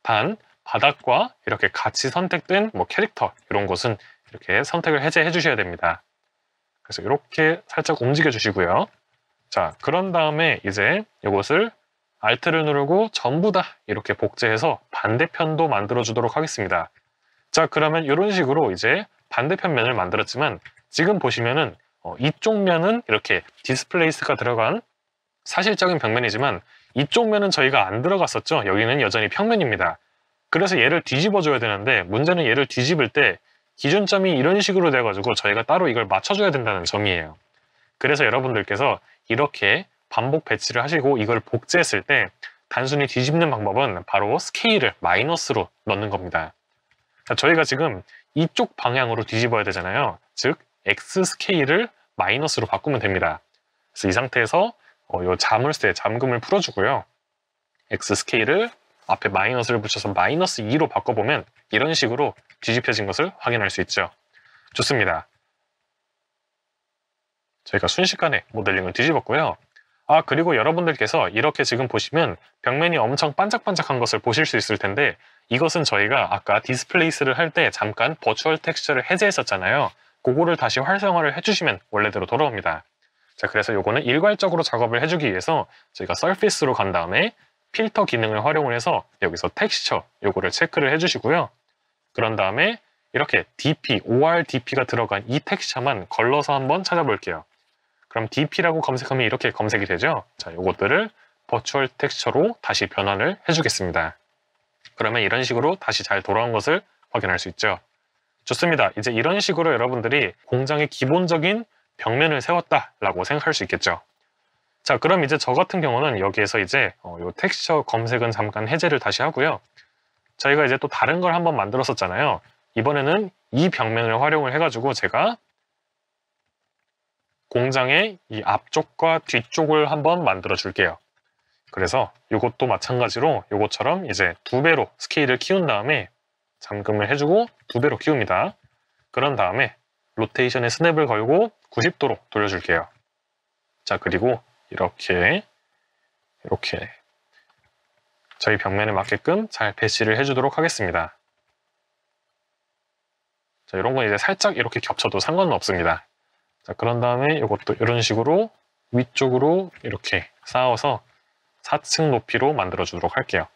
단 바닥과 이렇게 같이 선택된 뭐 캐릭터 이런 곳은 이렇게 선택을 해제해 주셔야 됩니다. 그래서 이렇게 살짝 움직여 주시고요. 자, 그런 다음에 이제 이것을 Alt를 누르고 전부 다 이렇게 복제해서 반대편도 만들어 주도록 하겠습니다. 자, 그러면 이런 식으로 이제 반대편 면을 만들었지만 지금 보시면은 이쪽 면은 이렇게 디스플레이스가 들어간 사실적인 벽면이지만 이쪽 면은 저희가 안 들어갔었죠. 여기는 여전히 평면입니다. 그래서 얘를 뒤집어 줘야 되는데 문제는 얘를 뒤집을 때 기준점이 이런 식으로 돼가지고 저희가 따로 이걸 맞춰줘야 된다는 점이에요. 그래서 여러분들께서 이렇게 반복 배치를 하시고 이걸 복제했을 때 단순히 뒤집는 방법은 바로 스케일을 마이너스로 넣는 겁니다. 자, 저희가 지금 이쪽 방향으로 뒤집어야 되잖아요. 즉 X 스케일을 마이너스로 바꾸면 됩니다. 그래서 이 상태에서 요 자물쇠 잠금을 풀어주고요. X 스케일을 앞에 마이너스를 붙여서 마이너스 2로 바꿔보면 이런 식으로 뒤집혀진 것을 확인할 수 있죠. 좋습니다. 저희가 순식간에 모델링을 뒤집었고요. 아, 그리고 여러분들께서 이렇게 지금 보시면 벽면이 엄청 반짝반짝한 것을 보실 수 있을 텐데 이것은 저희가 아까 디스플레이스를 할 때 잠깐 버추얼 텍스처를 해제했었잖아요. 그거를 다시 활성화를 해주시면 원래대로 돌아옵니다. 자, 그래서 요거는 일괄적으로 작업을 해주기 위해서 저희가 서피스로 간 다음에 필터 기능을 활용을 해서 여기서 텍스처 요거를 체크를 해주시고요. 그런 다음에 이렇게 DP, ORDP가 들어간 이 텍스처만 걸러서 한번 찾아볼게요. 그럼 DP라고 검색하면 이렇게 검색이 되죠. 자, 요것들을 버추얼 텍스처로 다시 변환을 해주겠습니다. 그러면 이런 식으로 다시 잘 돌아온 것을 확인할 수 있죠. 좋습니다. 이제 이런 식으로 여러분들이 공장의 기본적인 벽면을 세웠다라고 생각할 수 있겠죠. 자, 그럼 이제 저 같은 경우는 여기에서 이제 요 텍스처 검색은 잠깐 해제를 다시 하고요. 저희가 이제 또 다른 걸 한번 만들었었잖아요. 이번에는 이 벽면을 활용을 해가지고 제가 공장의 이 앞쪽과 뒤쪽을 한번 만들어 줄게요. 그래서 이것도 마찬가지로 이것처럼 이제 2배로 스케일을 키운 다음에 잠금을 해주고 2배로 키웁니다. 그런 다음에 로테이션에 스냅을 걸고 90도로 돌려줄게요. 자, 그리고 이렇게 저희 벽면에 맞게끔 잘 배치를 해주도록 하겠습니다. 자, 이런 건 이제 살짝 이렇게 겹쳐도 상관은 없습니다. 자, 그런 다음에 이것도 이런 식으로 위쪽으로 이렇게 쌓아서 4층 높이로 만들어 주도록 할게요.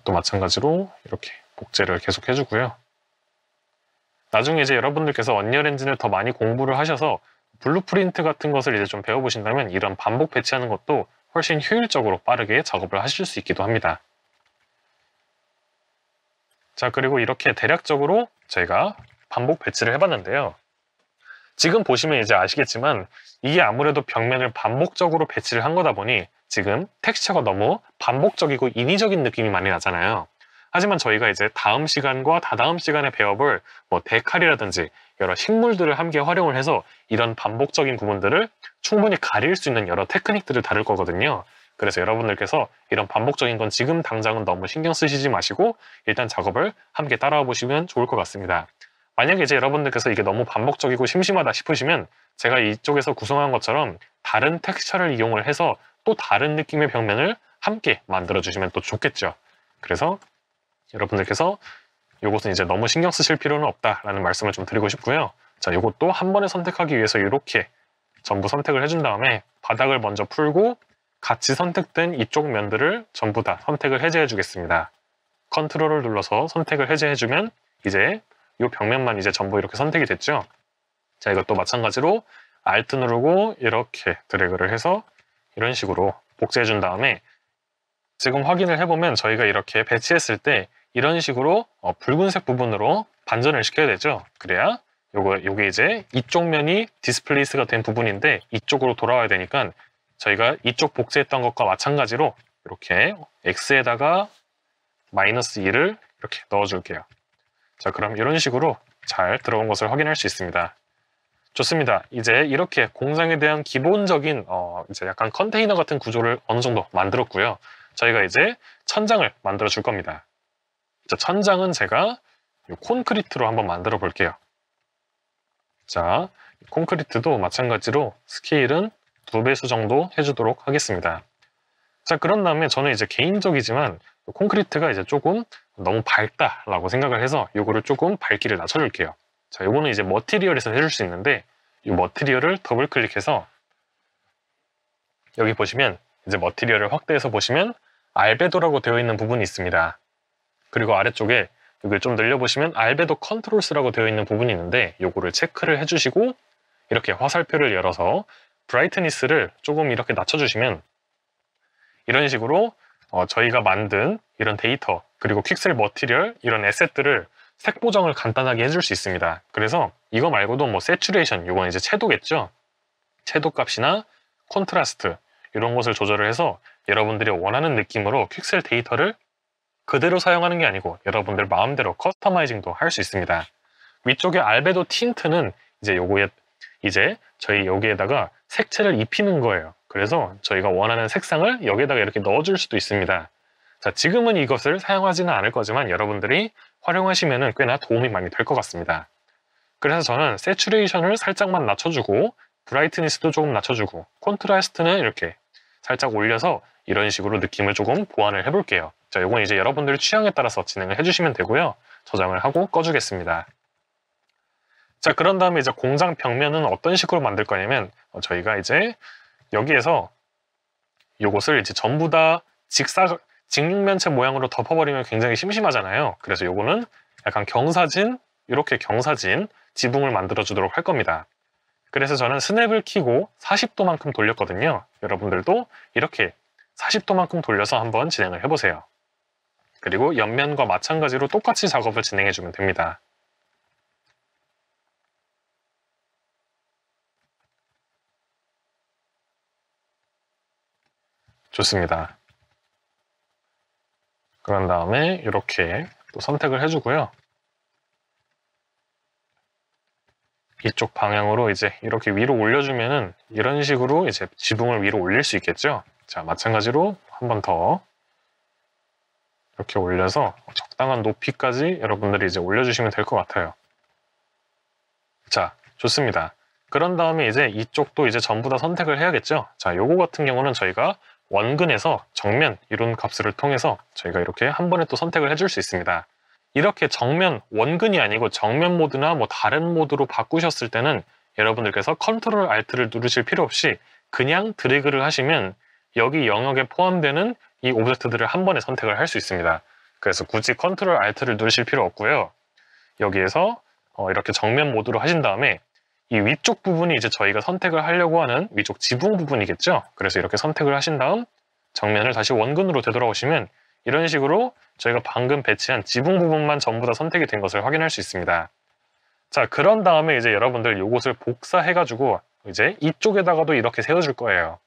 또 마찬가지로 이렇게 복제를 계속 해주고요. 나중에 이제 여러분들께서 언리얼 엔진을 더 많이 공부를 하셔서 블루프린트 같은 것을 이제 좀 배워보신다면 이런 반복 배치하는 것도 훨씬 효율적으로 빠르게 작업을 하실 수 있기도 합니다. 자, 그리고 이렇게 대략적으로 저희가 반복 배치를 해봤는데요. 지금 보시면 이제 아시겠지만 이게 아무래도 벽면을 반복적으로 배치를 한 거다 보니 지금 텍스처가 너무 반복적이고 인위적인 느낌이 많이 나잖아요. 하지만 저희가 이제 다음 시간과 다다음 시간에 배워볼 뭐 데칼이라든지 여러 식물들을 함께 활용을 해서 이런 반복적인 부분들을 충분히 가릴 수 있는 여러 테크닉들을 다룰 거거든요. 그래서 여러분들께서 이런 반복적인 건 지금 당장은 너무 신경 쓰시지 마시고 일단 작업을 함께 따라와 보시면 좋을 것 같습니다. 만약에 이제 여러분들께서 이게 너무 반복적이고 심심하다 싶으시면 제가 이쪽에서 구성한 것처럼 다른 텍스처를 이용을 해서 또 다른 느낌의 벽면을 함께 만들어 주시면 또 좋겠죠. 그래서 여러분들께서 요것은 이제 너무 신경 쓰실 필요는 없다라는 말씀을 좀 드리고 싶고요. 자, 요것도 한 번에 선택하기 위해서 이렇게 전부 선택을 해준 다음에 바닥을 먼저 풀고 같이 선택된 이쪽 면들을 전부 다 선택을 해제해 주겠습니다. 컨트롤을 눌러서 선택을 해제해 주면 이제 이 벽면만 이제 전부 이렇게 선택이 됐죠. 자, 이것도 마찬가지로 Alt 누르고 이렇게 드래그를 해서 이런 식으로 복제해 준 다음에 지금 확인을 해보면 저희가 이렇게 배치했을 때 이런 식으로 붉은색 부분으로 반전을 시켜야 되죠. 그래야 요게 이제 이쪽 면이 디스플레이스가 된 부분인데 이쪽으로 돌아와야 되니까 저희가 이쪽 복제했던 것과 마찬가지로 이렇게 X에다가 -2를 이렇게 넣어줄게요. 자, 그럼 이런 식으로 잘 들어온 것을 확인할 수 있습니다. 좋습니다. 이제 이렇게 공장에 대한 기본적인 이제 약간 컨테이너 같은 구조를 어느 정도 만들었고요. 저희가 이제 천장을 만들어 줄 겁니다. 자, 천장은 제가 콘크리트로 한번 만들어 볼게요. 자, 콘크리트도 마찬가지로 스케일은 2배수 정도 해주도록 하겠습니다. 자, 그런 다음에 저는 이제 개인적이지만 콘크리트가 이제 조금 너무 밝다라고 생각을 해서 요거를 조금 밝기를 낮춰줄게요. 자, 요거는 이제 머티리얼에서 해줄 수 있는데 이 머티리얼을 더블 클릭해서 여기 보시면 이제 머티리얼을 확대해서 보시면 알베도라고 되어 있는 부분이 있습니다. 그리고 아래쪽에 여기 좀 늘려보시면 알베도 컨트롤스라고 되어 있는 부분이 있는데 요거를 체크를 해주시고 이렇게 화살표를 열어서 브라이트니스를 조금 이렇게 낮춰주시면 이런 식으로 저희가 만든 이런 데이터 그리고 퀵셀 머티리얼 이런 에셋들을 색 보정을 간단하게 해줄 수 있습니다. 그래서 이거 말고도 뭐 세츄레이션 이건 이제 채도겠죠. 채도 값이나 콘트라스트 이런 것을 조절을 해서 여러분들이 원하는 느낌으로 퀵셀 데이터를 그대로 사용하는 게 아니고 여러분들 마음대로 커스터마이징도 할 수 있습니다. 위쪽에 알베도 틴트는 이제 요거에 이제 저희 여기에다가 색채를 입히는 거예요. 그래서 저희가 원하는 색상을 여기에다가 이렇게 넣어줄 수도 있습니다. 자, 지금은 이것을 사용하지는 않을 거지만 여러분들이 활용하시면 꽤나 도움이 많이 될 것 같습니다. 그래서 저는 세츄레이션을 살짝만 낮춰주고 브라이트니스도 조금 낮춰주고 콘트라스트는 이렇게 살짝 올려서 이런 식으로 느낌을 조금 보완을 해볼게요. 자, 이건 이제 여러분들 취향에 따라서 진행을 해주시면 되고요. 저장을 하고 꺼주겠습니다. 자, 그런 다음에 이제 공장 벽면은 어떤 식으로 만들 거냐면 저희가 이제 여기에서 요것을 이제 전부 다 직육면체 모양으로 덮어버리면 굉장히 심심하잖아요. 그래서 요거는 약간 경사진, 이렇게 경사진 지붕을 만들어 주도록 할 겁니다. 그래서 저는 스냅을 켜고 40도만큼 돌렸거든요. 여러분들도 이렇게 40도만큼 돌려서 한번 진행을 해보세요. 그리고 옆면과 마찬가지로 똑같이 작업을 진행해주면 됩니다. 좋습니다. 그런 다음에 이렇게 또 선택을 해주고요. 이쪽 방향으로 이제 이렇게 위로 올려주면은 이런 식으로 이제 지붕을 위로 올릴 수 있겠죠. 자, 마찬가지로 한 번 더 이렇게 올려서 적당한 높이까지 여러분들이 이제 올려주시면 될 것 같아요. 자, 좋습니다. 그런 다음에 이제 이쪽도 이제 전부 다 선택을 해야겠죠. 자, 요거 같은 경우는 저희가 원근에서 정면 이론 값을 통해서 저희가 이렇게 한 번에 또 선택을 해줄 수 있습니다. 이렇게 정면 원근이 아니고 정면 모드나 뭐 다른 모드로 바꾸셨을 때는 여러분들께서 컨트롤 Alt를 누르실 필요 없이 그냥 드래그를 하시면 여기 영역에 포함되는 이 오브젝트들을 한 번에 선택을 할 수 있습니다. 그래서 굳이 컨트롤 Alt를 누르실 필요 없고요. 여기에서 이렇게 정면 모드로 하신 다음에 이 위쪽 부분이 이제 저희가 선택을 하려고 하는 위쪽 지붕 부분이겠죠. 그래서 이렇게 선택을 하신 다음 정면을 다시 원근으로 되돌아오시면 이런 식으로 저희가 방금 배치한 지붕 부분만 전부 다 선택이 된 것을 확인할 수 있습니다. 자, 그런 다음에 이제 여러분들 요것을 복사해가지고 이제 이쪽에다가도 이렇게 세워줄 거예요.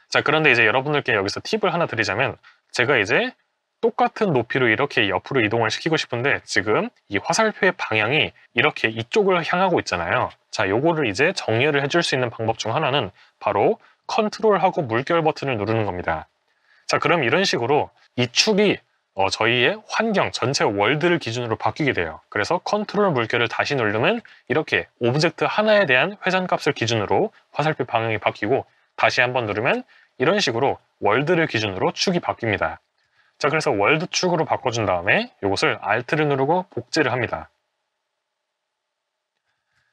자, 그런데 이제 여러분들께 여기서 팁을 하나 드리자면 제가 이제 똑같은 높이로 이렇게 옆으로 이동을 시키고 싶은데 지금 이 화살표의 방향이 이렇게 이쪽을 향하고 있잖아요. 자, 요거를 이제 정렬을 해줄 수 있는 방법 중 하나는 바로 컨트롤하고 물결 버튼을 누르는 겁니다. 자, 그럼 이런 식으로 이 축이 저희의 환경 전체 월드를 기준으로 바뀌게 돼요. 그래서 컨트롤 물결을 다시 누르면 이렇게 오브젝트 하나에 대한 회전값을 기준으로 화살표 방향이 바뀌고 다시 한번 누르면 이런 식으로 월드를 기준으로 축이 바뀝니다. 자, 그래서 월드 축으로 바꿔준 다음에 이것을 Alt를 누르고 복제를 합니다.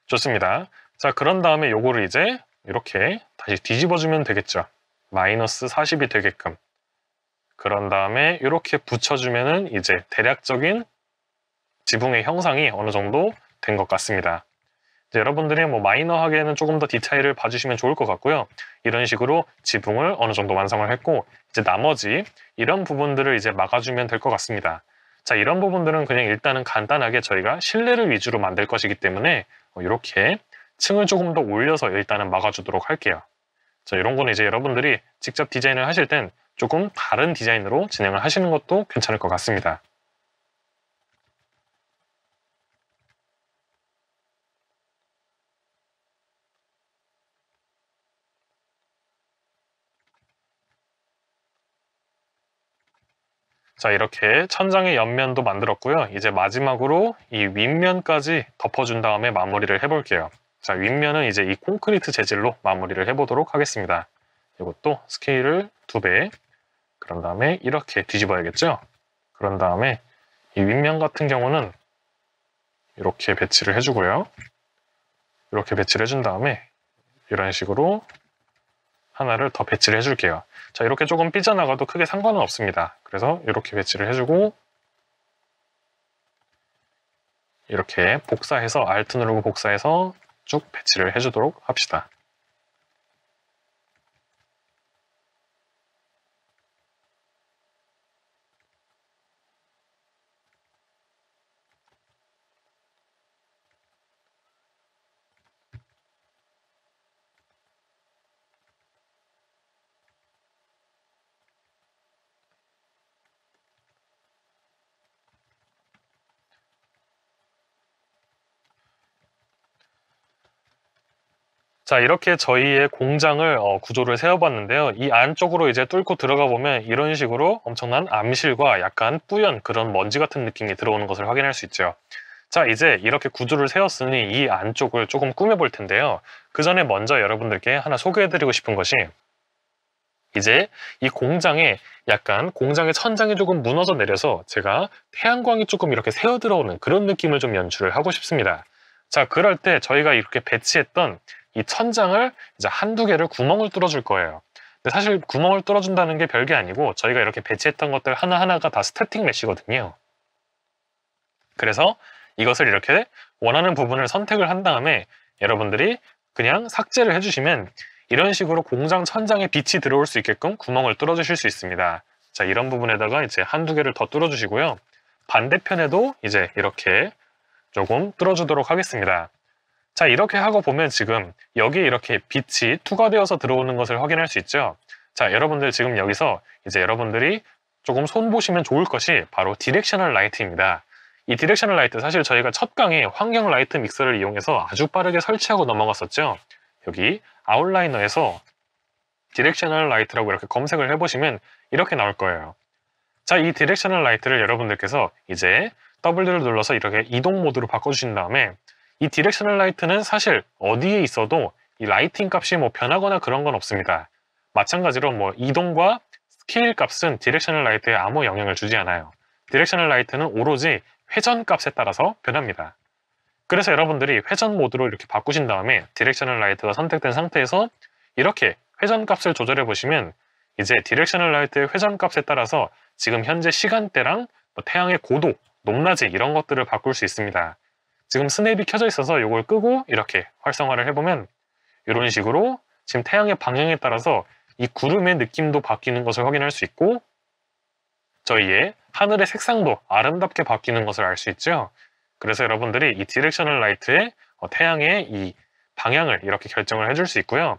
좋습니다. 자, 그런 다음에 요거를 이제 이렇게 다시 뒤집어주면 되겠죠. 마이너스 40이 되게끔. 그런 다음에 이렇게 붙여주면은 이제 대략적인 지붕의 형상이 어느 정도 된 것 같습니다. 이제 여러분들이 뭐 마이너하게는 조금 더 디테일을 봐주시면 좋을 것 같고요. 이런 식으로 지붕을 어느 정도 완성을 했고, 이제 나머지 이런 부분들을 이제 막아주면 될 것 같습니다. 자, 이런 부분들은 그냥 일단은 간단하게 저희가 실내를 위주로 만들 것이기 때문에 이렇게 층을 조금 더 올려서 일단은 막아주도록 할게요. 자, 이런 거는 이제 여러분들이 직접 디자인을 하실 땐 조금 다른 디자인으로 진행을 하시는 것도 괜찮을 것 같습니다. 자, 이렇게 천장의 옆면도 만들었고요. 이제 마지막으로 이 윗면까지 덮어준 다음에 마무리를 해볼게요. 자, 윗면은 이제 이 콘크리트 재질로 마무리를 해보도록 하겠습니다. 이것도 스케일을 2배. 그런 다음에 이렇게 뒤집어야겠죠? 그런 다음에 이 윗면 같은 경우는 이렇게 배치를 해주고요. 이렇게 배치를 해준 다음에 이런 식으로 하나를 더 배치를 해줄게요. 자, 이렇게 조금 삐져나가도 크게 상관은 없습니다. 그래서 이렇게 배치를 해주고 이렇게 복사해서 Alt 누르고 복사해서 쭉 배치를 해주도록 합시다. 자, 이렇게 저희의 공장을 구조를 세워봤는데요. 이 안쪽으로 이제 뚫고 들어가 보면 이런 식으로 엄청난 암실과 약간 뿌연 그런 먼지 같은 느낌이 들어오는 것을 확인할 수 있죠. 자, 이제 이렇게 구조를 세웠으니 이 안쪽을 조금 꾸며볼 텐데요. 그 전에 먼저 여러분들께 하나 소개해드리고 싶은 것이 이제 이 공장에 약간 공장의 천장이 조금 무너져 내려서 제가 태양광이 조금 이렇게 새어 들어오는 그런 느낌을 좀 연출을 하고 싶습니다. 자, 그럴 때 저희가 이렇게 배치했던 이 천장을 이제 한두 개를 구멍을 뚫어줄 거예요. 근데 사실 구멍을 뚫어준다는 게 별게 아니고 저희가 이렇게 배치했던 것들 하나하나가 다 스태틱 메쉬거든요. 그래서 이것을 이렇게 원하는 부분을 선택을 한 다음에 여러분들이 그냥 삭제를 해주시면 이런 식으로 공장 천장에 빛이 들어올 수 있게끔 구멍을 뚫어주실 수 있습니다. 자, 이런 부분에다가 이제 한두 개를 더 뚫어주시고요. 반대편에도 이제 이렇게 조금 뚫어주도록 하겠습니다. 자, 이렇게 하고 보면 지금 여기에 이렇게 빛이 투과되어서 들어오는 것을 확인할 수 있죠. 자, 여러분들 지금 여기서 이제 여러분들이 조금 손보시면 좋을 것이 바로 디렉셔널 라이트입니다. 이 디렉셔널 라이트 사실 저희가 첫 강에 환경 라이트 믹서를 이용해서 아주 빠르게 설치하고 넘어갔었죠. 여기 아웃라이너에서 디렉셔널 라이트라고 이렇게 검색을 해보시면 이렇게 나올 거예요. 자, 이 디렉셔널 라이트를 여러분들께서 이제 W를 눌러서 이렇게 이동 모드로 바꿔주신 다음에 이 디렉셔널 라이트는 사실 어디에 있어도 이 라이팅 값이 뭐 변하거나 그런 건 없습니다. 마찬가지로 뭐 이동과 스케일 값은 디렉셔널 라이트에 아무 영향을 주지 않아요. 디렉셔널 라이트는 오로지 회전 값에 따라서 변합니다. 그래서 여러분들이 회전 모드로 이렇게 바꾸신 다음에 디렉셔널 라이트가 선택된 상태에서 이렇게 회전 값을 조절해 보시면 이제 디렉셔널 라이트의 회전 값에 따라서 지금 현재 시간대랑 뭐 태양의 고도, 높낮이 이런 것들을 바꿀 수 있습니다. 지금 스냅이 켜져 있어서 이걸 끄고 이렇게 활성화를 해보면 이런 식으로 지금 태양의 방향에 따라서 이 구름의 느낌도 바뀌는 것을 확인할 수 있고 저희의 하늘의 색상도 아름답게 바뀌는 것을 알 수 있죠. 그래서 여러분들이 이 디렉셔널 라이트의 태양의 이 방향을 이렇게 결정을 해줄 수 있고요.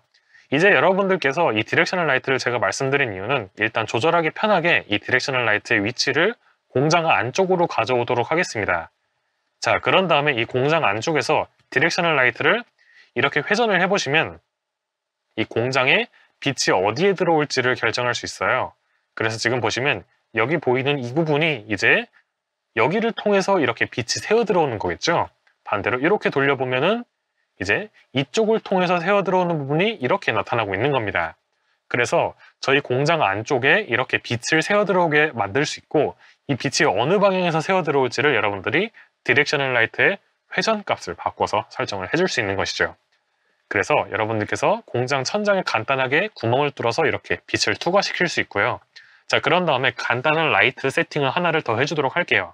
이제 여러분들께서 이 디렉셔널 라이트를 제가 말씀드린 이유는 일단 조절하기 편하게 이 디렉셔널 라이트의 위치를 공장 안쪽으로 가져오도록 하겠습니다. 자, 그런 다음에 이 공장 안쪽에서 디렉셔널 라이트를 이렇게 회전을 해보시면 이 공장에 빛이 어디에 들어올지를 결정할 수 있어요. 그래서 지금 보시면 여기 보이는 이 부분이 이제 여기를 통해서 이렇게 빛이 새어 들어오는 거겠죠. 반대로 이렇게 돌려보면은 이제 이쪽을 통해서 새어 들어오는 부분이 이렇게 나타나고 있는 겁니다. 그래서 저희 공장 안쪽에 이렇게 빛을 새어 들어오게 만들 수 있고, 이 빛이 어느 방향에서 새어 들어올지를 여러분들이 디렉셔널 라이트의 회전값을 바꿔서 설정을 해줄 수 있는 것이죠. 그래서 여러분들께서 공장 천장에 간단하게 구멍을 뚫어서 이렇게 빛을 투과시킬 수 있고요. 자, 그런 다음에 간단한 라이트 세팅을 하나를 더 해주도록 할게요.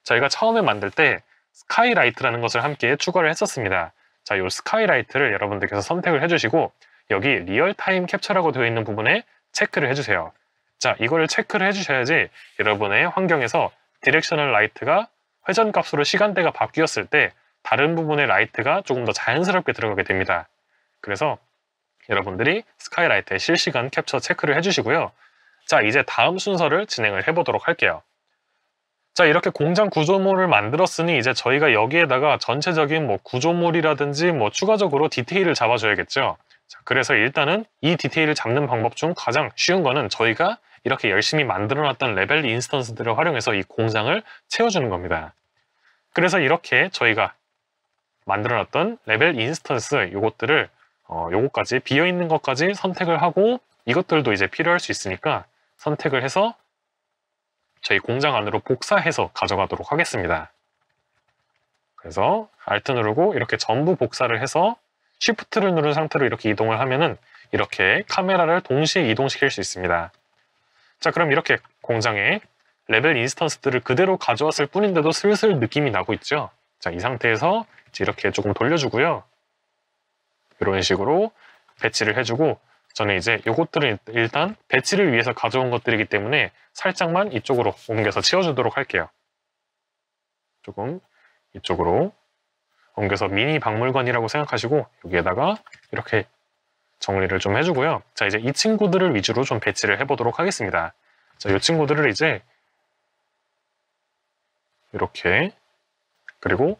저희가 처음에 만들 때 스카이라이트라는 것을 함께 추가를 했었습니다. 자, 이 스카이라이트를 여러분들께서 선택을 해주시고, 여기 리얼타임 캡처라고 되어 있는 부분에 체크를 해주세요. 자, 이거를 체크를 해주셔야지 여러분의 환경에서 디렉셔널 라이트가 회전값으로 시간대가 바뀌었을 때 다른 부분의 라이트가 조금 더 자연스럽게 들어가게 됩니다. 그래서 여러분들이 스카이라이트의 실시간 캡처 체크를 해주시고요. 자, 이제 다음 순서를 진행을 해보도록 할게요. 자, 이렇게 공장 구조물을 만들었으니 이제 저희가 여기에다가 전체적인 구조물이라든지 추가적으로 디테일을 잡아줘야겠죠. 자, 그래서 일단은 이 디테일을 잡는 방법 중 가장 쉬운 거는 저희가 이렇게 열심히 만들어놨던 레벨 인스턴스들을 활용해서 이 공장을 채워주는 겁니다. 그래서 이렇게 저희가 만들어놨던 레벨 인스턴스 요것들을 요거까지 비어있는 것까지 선택을 하고, 이것들도 이제 필요할 수 있으니까 선택을 해서 저희 공장 안으로 복사해서 가져가도록 하겠습니다. 그래서 Alt 누르고 이렇게 전부 복사를 해서 Shift를 누른 상태로 이렇게 이동을 하면은 이렇게 카메라를 동시에 이동시킬 수 있습니다. 자, 그럼 이렇게 공장에 레벨 인스턴스들을 그대로 가져왔을 뿐인데도 슬슬 느낌이 나고 있죠. 자, 이 상태에서 이렇게 조금 돌려주고요. 이런 식으로 배치를 해주고, 저는 이제 요것들은 일단 배치를 위해서 가져온 것들이기 때문에 살짝만 이쪽으로 옮겨서 치워주도록 할게요. 조금 이쪽으로 옮겨서 미니 박물관이라고 생각하시고 여기에다가 이렇게 정리를 좀 해주고요. 자, 이제 이 친구들을 위주로 좀 배치를 해보도록 하겠습니다. 자, 이 친구들을 이제 이렇게, 그리고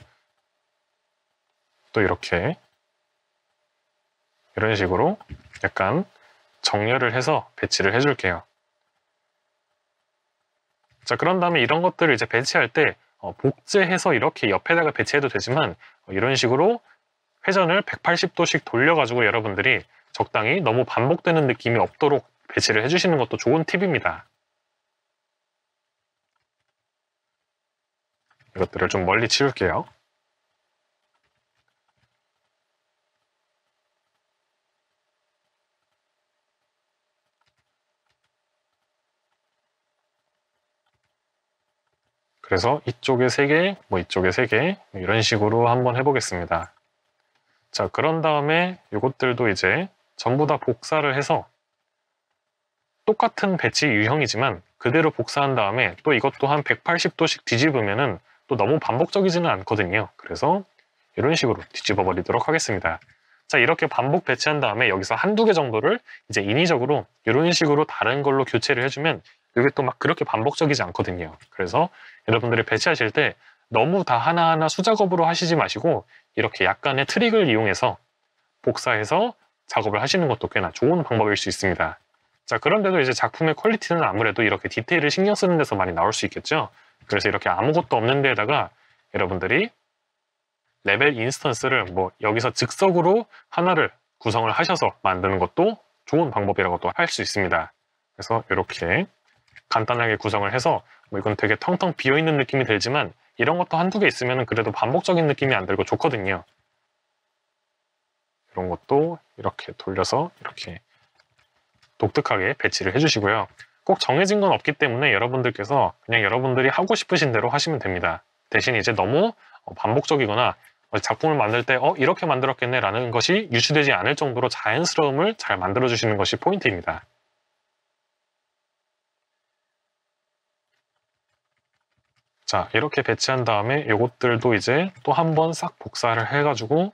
또 이렇게 이런 식으로 약간 정렬을 해서 배치를 해줄게요. 자, 그런 다음에 이런 것들을 이제 배치할 때 복제해서 이렇게 옆에다가 배치해도 되지만 이런 식으로 회전을 180도씩 돌려가지고 여러분들이 적당히 너무 반복되는 느낌이 없도록 배치를 해주시는 것도 좋은 팁입니다. 이것들을 좀 멀리 치울게요. 그래서 이쪽에 3개, 이쪽에 3개 이런 식으로 한번 해보겠습니다. 자, 그런 다음에 이것들도 이제 전부 다 복사를 해서 똑같은 배치 유형이지만 그대로 복사한 다음에 또 이것도 한 180도씩 뒤집으면은 또 너무 반복적이지는 않거든요. 그래서 이런 식으로 뒤집어 버리도록 하겠습니다. 자, 이렇게 반복 배치한 다음에 여기서 한두 개 정도를 이제 인위적으로 이런 식으로 다른 걸로 교체를 해주면 이게 또 막 그렇게 반복적이지 않거든요. 그래서 여러분들이 배치하실 때 너무 다 하나하나 수작업으로 하시지 마시고 이렇게 약간의 트릭을 이용해서 복사해서 작업을 하시는 것도 꽤나 좋은 방법일 수 있습니다. 자, 그런데도 이제 작품의 퀄리티는 아무래도 이렇게 디테일을 신경 쓰는 데서 많이 나올 수 있겠죠. 그래서 이렇게 아무것도 없는 데에다가 여러분들이 레벨 인스턴스를 여기서 즉석으로 하나를 구성을 하셔서 만드는 것도 좋은 방법이라고도 할 수 있습니다. 그래서 이렇게 간단하게 구성을 해서 이건 되게 텅텅 비어있는 느낌이 들지만 이런 것도 한두 개 있으면 그래도 반복적인 느낌이 안 들고 좋거든요. 이런 것도 이렇게 돌려서 이렇게 독특하게 배치를 해주시고요. 꼭 정해진 건 없기 때문에 여러분들께서 그냥 여러분들이 하고 싶으신 대로 하시면 됩니다. 대신 이제 너무 반복적이거나 작품을 만들 때 이렇게 만들었겠네 라는 것이 유추되지 않을 정도로 자연스러움을 잘 만들어 주시는 것이 포인트입니다. 자, 이렇게 배치한 다음에 이것들도 이제 또 한 번 싹 복사를 해가지고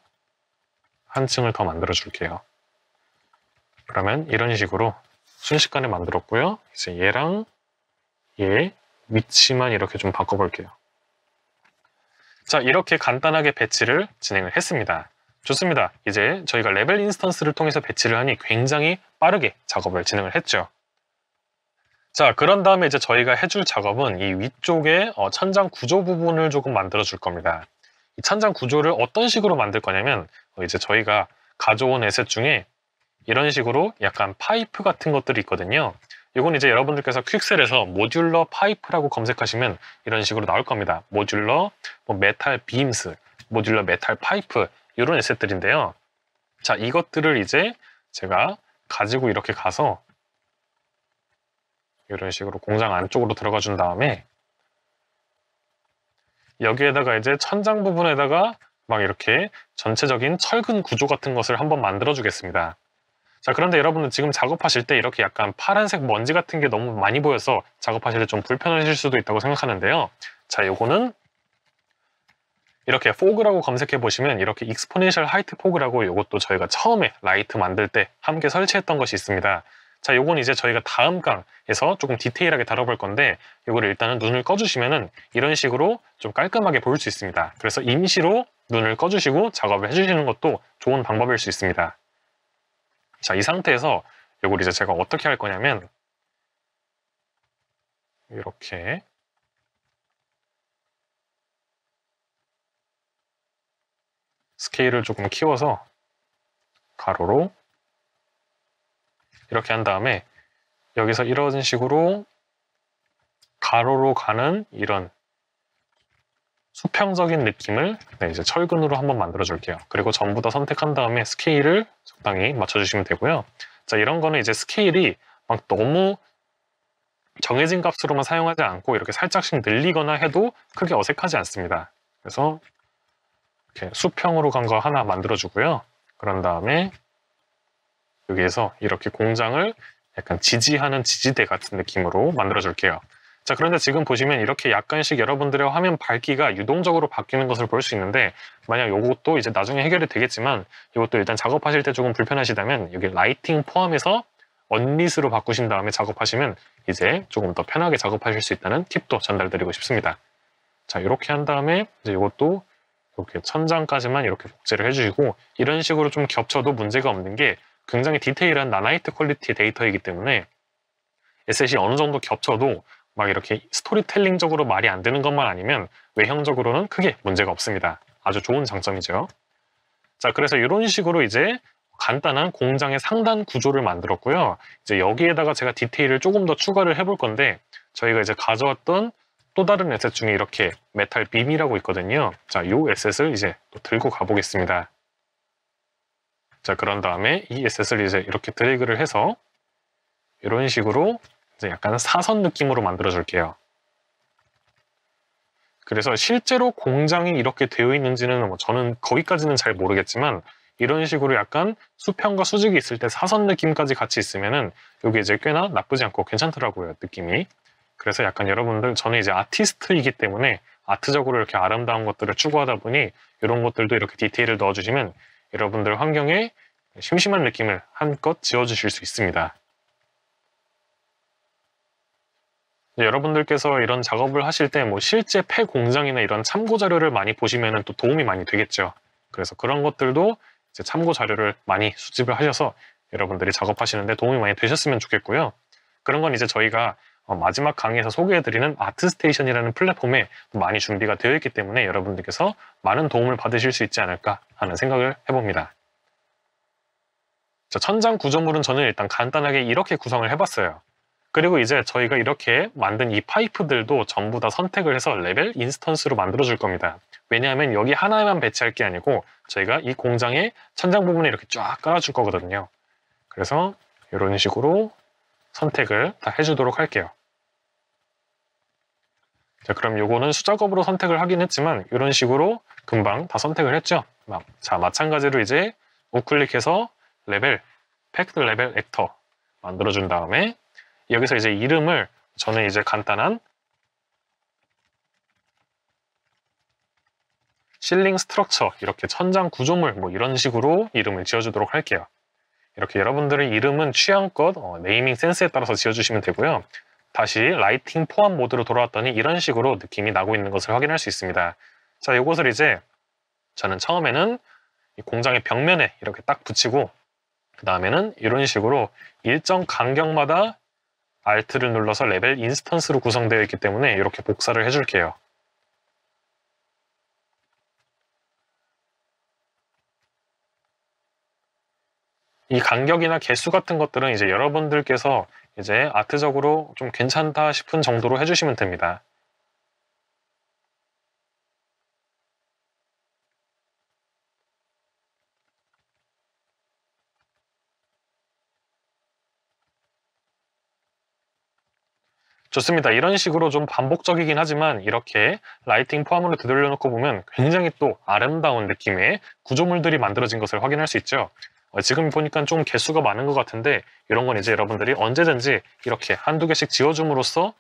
한 층을 더 만들어 줄게요. 그러면 이런 식으로 순식간에 만들었고요. 이제 얘랑 얘 위치만 이렇게 좀 바꿔볼게요. 자, 이렇게 간단하게 배치를 진행을 했습니다. 좋습니다. 이제 저희가 레벨 인스턴스를 통해서 배치를 하니 굉장히 빠르게 작업을 진행을 했죠. 자, 그런 다음에 이제 저희가 해줄 작업은 이 위쪽에 천장 구조 부분을 조금 만들어 줄 겁니다. 이 천장 구조를 어떤 식으로 만들 거냐면 이제 저희가 가져온 에셋 중에 이런 식으로 약간 파이프 같은 것들이 있거든요. 이건 이제 여러분들께서 퀵셀에서 모듈러 파이프라고 검색하시면 이런 식으로 나올 겁니다. 모듈러 뭐 메탈 빔스, 모듈러 메탈 파이프 이런 에셋들인데요. 자, 이것들을 이제 제가 가지고 이렇게 가서 이런 식으로 공장 안쪽으로 들어가 준 다음에 여기에다가 이제 천장 부분에다가 막 이렇게 전체적인 철근 구조 같은 것을 한번 만들어 주겠습니다. 자, 그런데 여러분은 지금 작업하실 때 이렇게 약간 파란색 먼지 같은 게 너무 많이 보여서 작업하실 때 좀 불편하실 수도 있다고 생각하는데요. 자, 요거는 이렇게 포그라고 검색해 보시면 이렇게 익스포넨셜 하이트 포그라고 이것도 저희가 처음에 라이트 만들 때 함께 설치했던 것이 있습니다. 자, 요건 이제 저희가 다음 강에서 조금 디테일하게 다뤄볼 건데 요거를 일단은 눈을 꺼주시면은 이런 식으로 좀 깔끔하게 보일 수 있습니다. 그래서 임시로 눈을 꺼주시고 작업을 해주시는 것도 좋은 방법일 수 있습니다. 자, 이 상태에서 요걸 이제 제가 어떻게 할 거냐면 이렇게 스케일을 조금 키워서 가로로 이렇게 한 다음에 여기서 이런 식으로 가로로 가는 이런 수평적인 느낌을 이제 철근으로 한번 만들어 줄게요. 그리고 전부 다 선택한 다음에 스케일을 적당히 맞춰주시면 되고요. 자, 이런 거는 이제 스케일이 막 너무 정해진 값으로만 사용하지 않고 이렇게 살짝씩 늘리거나 해도 크게 어색하지 않습니다. 그래서 이렇게 수평으로 간 거 하나 만들어 주고요. 그런 다음에 여기에서 이렇게 공장을 약간 지지하는 지지대 같은 느낌으로 만들어 줄게요. 자, 그런데 지금 보시면 이렇게 약간씩 여러분들의 화면 밝기가 유동적으로 바뀌는 것을 볼 수 있는데 만약 이것도 이제 나중에 해결이 되겠지만 이것도 일단 작업하실 때 조금 불편하시다면 여기 라이팅 포함해서 언릿으로 바꾸신 다음에 작업하시면 이제 조금 더 편하게 작업하실 수 있다는 팁도 전달드리고 싶습니다. 자, 이렇게 한 다음에 이제 이것도 이렇게 천장까지만 이렇게 복제를 해주시고 이런 식으로 좀 겹쳐도 문제가 없는 게 굉장히 디테일한 나나이트 퀄리티의 데이터이기 때문에 에셋이 어느 정도 겹쳐도 막 이렇게 스토리텔링적으로 말이 안 되는 것만 아니면 외형적으로는 크게 문제가 없습니다. 아주 좋은 장점이죠. 자, 그래서 이런 식으로 이제 간단한 공장의 상단 구조를 만들었고요. 이제 여기에다가 제가 디테일을 조금 더 추가를 해볼 건데 저희가 이제 가져왔던 또 다른 에셋 중에 이렇게 메탈 빔이라고 있거든요. 자, 이 에셋을 이제 또 들고 가보겠습니다. 자, 그런 다음에 이 에셋을 이제 이렇게 드래그를 해서 이런 식으로 이제 약간 사선 느낌으로 만들어 줄게요. 그래서 실제로 공장이 이렇게 되어 있는지는 뭐 저는 거기까지는 잘 모르겠지만 이런 식으로 약간 수평과 수직이 있을 때 사선 느낌까지 같이 있으면은 이게 이제 꽤나 나쁘지 않고 괜찮더라고요, 느낌이. 그래서 약간 여러분들 저는 이제 아티스트이기 때문에 아트적으로 이렇게 아름다운 것들을 추구하다 보니 이런 것들도 이렇게 디테일을 넣어주시면 여러분들 환경에 심심한 느낌을 한껏 지워주실 수 있습니다. 여러분들께서 이런 작업을 하실 때 뭐 실제 폐 공장이나 이런 참고 자료를 많이 보시면 또 도움이 많이 되겠죠. 그래서 그런 것들도 이제 참고 자료를 많이 수집을 하셔서 여러분들이 작업하시는데 도움이 많이 되셨으면 좋겠고요. 그런 건 이제 저희가 마지막 강의에서 소개해드리는 아트스테이션이라는 플랫폼에 많이 준비가 되어 있기 때문에 여러분들께서 많은 도움을 받으실 수 있지 않을까 하는 생각을 해봅니다. 자, 천장 구조물은 저는 일단 간단하게 이렇게 구성을 해봤어요. 그리고 이제 저희가 이렇게 만든 이 파이프들도 전부 다 선택을 해서 레벨 인스턴스로 만들어 줄 겁니다. 왜냐하면 여기 하나에만 배치할 게 아니고 저희가 이 공장의 천장 부분에 이렇게 쫙 깔아줄 거거든요. 그래서 이런 식으로 선택을 다 해주도록 할게요. 자, 그럼 요거는 수작업으로 선택을 하긴 했지만 이런 식으로 금방 다 선택을 했죠. 자, 마찬가지로 이제 우클릭해서 레벨, 팩트 레벨 액터 만들어준 다음에 여기서 이제 이름을 저는 이제 간단한 실링 스트럭처 이렇게 천장 구조물 뭐 이런 식으로 이름을 지어주도록 할게요. 이렇게 여러분들의 이름은 취향껏 네이밍 센스에 따라서 지어주시면 되고요. 다시 라이팅 포함 모드로 돌아왔더니 이런 식으로 느낌이 나고 있는 것을 확인할 수 있습니다. 자, 이것을 이제 저는 처음에는 이 공장의 벽면에 이렇게 딱 붙이고 그 다음에는 이런 식으로 일정 간격마다 Alt를 눌러서 레벨 인스턴스로 구성되어 있기 때문에 이렇게 복사를 해줄게요. 이 간격이나 개수 같은 것들은 이제 여러분들께서 이제 아트적으로 좀 괜찮다 싶은 정도로 해주시면 됩니다. 좋습니다. 이런 식으로 좀 반복적이긴 하지만 이렇게 라이팅 포함으로 되돌려 놓고 보면 굉장히 또 아름다운 느낌의 구조물들이 만들어진 것을 확인할 수 있죠. 지금 보니까 좀 개수가 많은 것 같은데 이런 건 이제 여러분들이 언제든지 이렇게 한두 개씩 지워줌으로써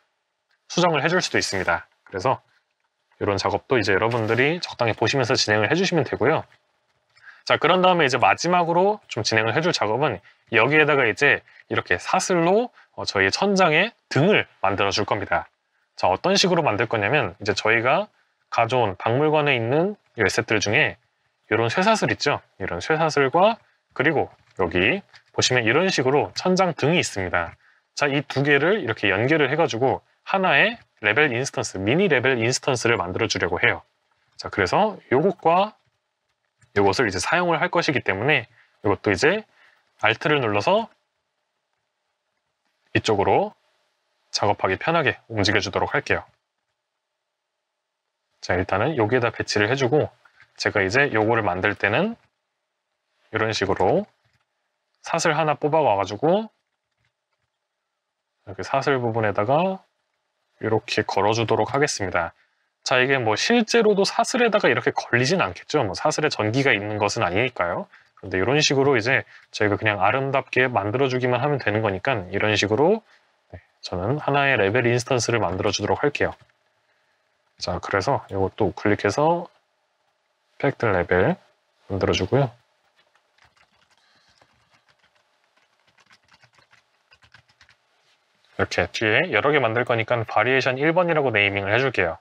수정을 해줄 수도 있습니다. 그래서 이런 작업도 이제 여러분들이 적당히 보시면서 진행을 해주시면 되고요. 자, 그런 다음에 이제 마지막으로 좀 진행을 해줄 작업은 여기에다가 이제 이렇게 사슬로 저희 천장에 등을 만들어 줄 겁니다. 자, 어떤 식으로 만들 거냐면 이제 저희가 가져온 박물관에 있는 열쇠들 중에 이런 쇠사슬 있죠? 이런 쇠사슬과 그리고 여기 보시면 이런 식으로 천장 등이 있습니다. 자, 이 두 개를 이렇게 연결을 해가지고 하나의 레벨 인스턴스, 미니 레벨 인스턴스를 만들어 주려고 해요. 자, 그래서 요것과 요것을 이제 사용을 할 것이기 때문에 이것도 이제 Alt를 눌러서 이쪽으로 작업하기 편하게 움직여 주도록 할게요. 자, 일단은 여기에다 배치를 해주고 제가 이제 요거를 만들 때는 이런 식으로 사슬 하나 뽑아 와가지고 이렇게 사슬 부분에다가 이렇게 걸어주도록 하겠습니다. 자, 이게 뭐 실제로도 사슬에다가 이렇게 걸리진 않겠죠. 뭐 사슬에 전기가 있는 것은 아니니까요. 그런데 이런 식으로 이제 저희가 그냥 아름답게 만들어주기만 하면 되는 거니까 이런 식으로 저는 하나의 레벨 인스턴스를 만들어 주도록 할게요. 자, 그래서 이것도 우클릭해서 팩트 레벨 만들어 주고요. 이렇게 뒤에 여러 개 만들 거니까 바리에이션 1번이라고 네이밍을 해줄게요.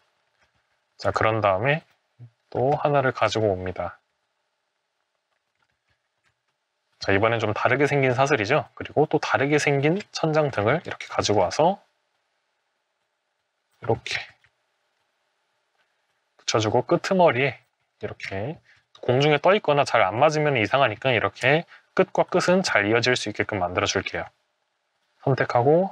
자, 그런 다음에 또 하나를 가지고 옵니다. 자, 이번엔 좀 다르게 생긴 사슬이죠. 그리고 또 다르게 생긴 천장 등을 이렇게 가지고 와서 이렇게 붙여주고 끄트머리에 이렇게 공중에 떠 있거나 잘 안 맞으면 이상하니까 이렇게 끝과 끝은 잘 이어질 수 있게끔 만들어 줄게요. 선택하고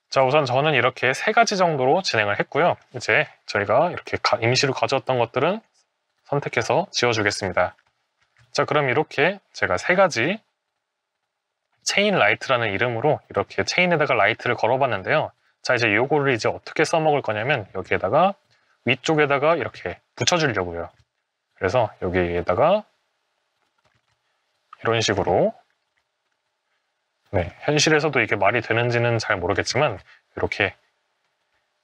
자, 우선 저는 이렇게 세 가지 정도로 진행을 했고요. 이제 저희가 이렇게 임시로 가져왔던 것들은 선택해서 지워주겠습니다. 자, 그럼 이렇게 제가 세 가지 체인 라이트라는 이름으로 이렇게 체인에다가 라이트를 걸어봤는데요. 자, 이제 요거를 이제 어떻게 써먹을 거냐면 여기에다가 위쪽에다가 이렇게 붙여주려고요. 그래서 여기에다가 이런 식으로 현실에서도 이게 말이 되는지는 잘 모르겠지만 이렇게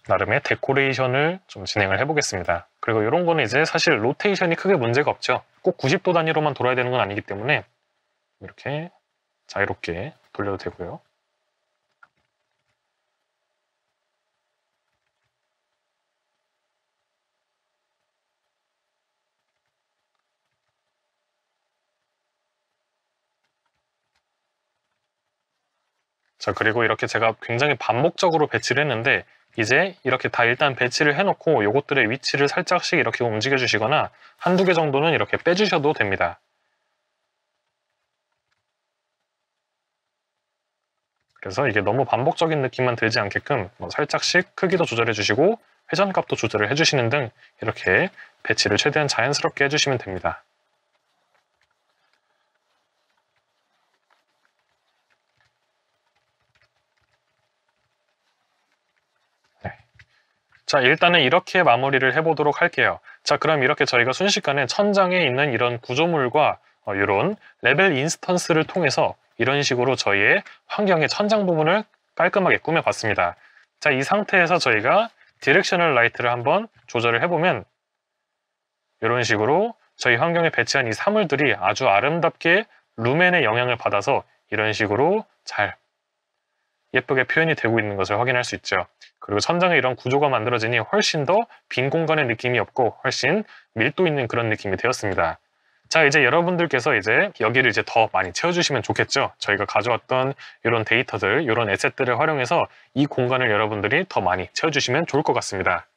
나름의 데코레이션을 좀 진행을 해보겠습니다. 그리고 이런 거는 이제 사실 로테이션이 크게 문제가 없죠. 꼭 90도 단위로만 돌아야 되는 건 아니기 때문에 이렇게 자유롭게 돌려도 되고요. 자, 그리고 이렇게 제가 굉장히 반복적으로 배치를 했는데 이제 이렇게 다 일단 배치를 해놓고 요것들의 위치를 살짝씩 이렇게 움직여 주시거나 한두 개 정도는 이렇게 빼주셔도 됩니다. 그래서 이게 너무 반복적인 느낌만 들지 않게끔 뭐 살짝씩 크기도 조절해 주시고 회전값도 조절을 해주시는 등 이렇게 배치를 최대한 자연스럽게 해주시면 됩니다. 자, 일단은 이렇게 마무리를 해보도록 할게요. 자, 그럼 이렇게 저희가 순식간에 천장에 있는 이런 구조물과 이런 레벨 인스턴스를 통해서 이런 식으로 저희의 환경의 천장 부분을 깔끔하게 꾸며봤습니다. 자, 이 상태에서 저희가 디렉셔널 라이트를 한번 조절을 해보면 이런 식으로 저희 환경에 배치한 이 사물들이 아주 아름답게 루멘의 영향을 받아서 이런 식으로 잘 예쁘게 표현이 되고 있는 것을 확인할 수 있죠. 그리고 천장에 이런 구조가 만들어지니 훨씬 더 빈 공간의 느낌이 없고 훨씬 밀도 있는 그런 느낌이 되었습니다. 자, 이제 여러분들께서 이제 여기를 이제 더 많이 채워주시면 좋겠죠. 저희가 가져왔던 이런 데이터들, 이런 에셋들을 활용해서 이 공간을 여러분들이 더 많이 채워주시면 좋을 것 같습니다.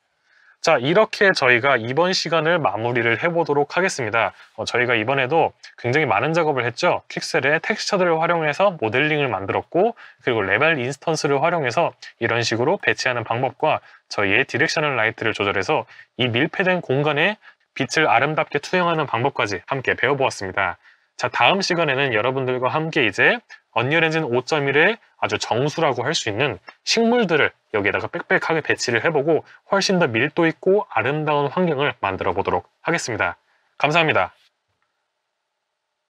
자, 이렇게 저희가 이번 시간을 마무리를 해보도록 하겠습니다. 저희가 이번에도 굉장히 많은 작업을 했죠. 퀵셀의 텍스처들을 활용해서 모델링을 만들었고, 그리고 레벨 인스턴스를 활용해서 이런 식으로 배치하는 방법과 저희의 디렉셔널 라이트를 조절해서 이 밀폐된 공간에 빛을 아름답게 투영하는 방법까지 함께 배워보았습니다. 자, 다음 시간에는 여러분들과 함께 이제 언리얼 엔진 5.1의 아주 정수라고 할 수 있는 식물들을 여기에다가 빽빽하게 배치를 해보고 훨씬 더 밀도 있고 아름다운 환경을 만들어 보도록 하겠습니다. 감사합니다.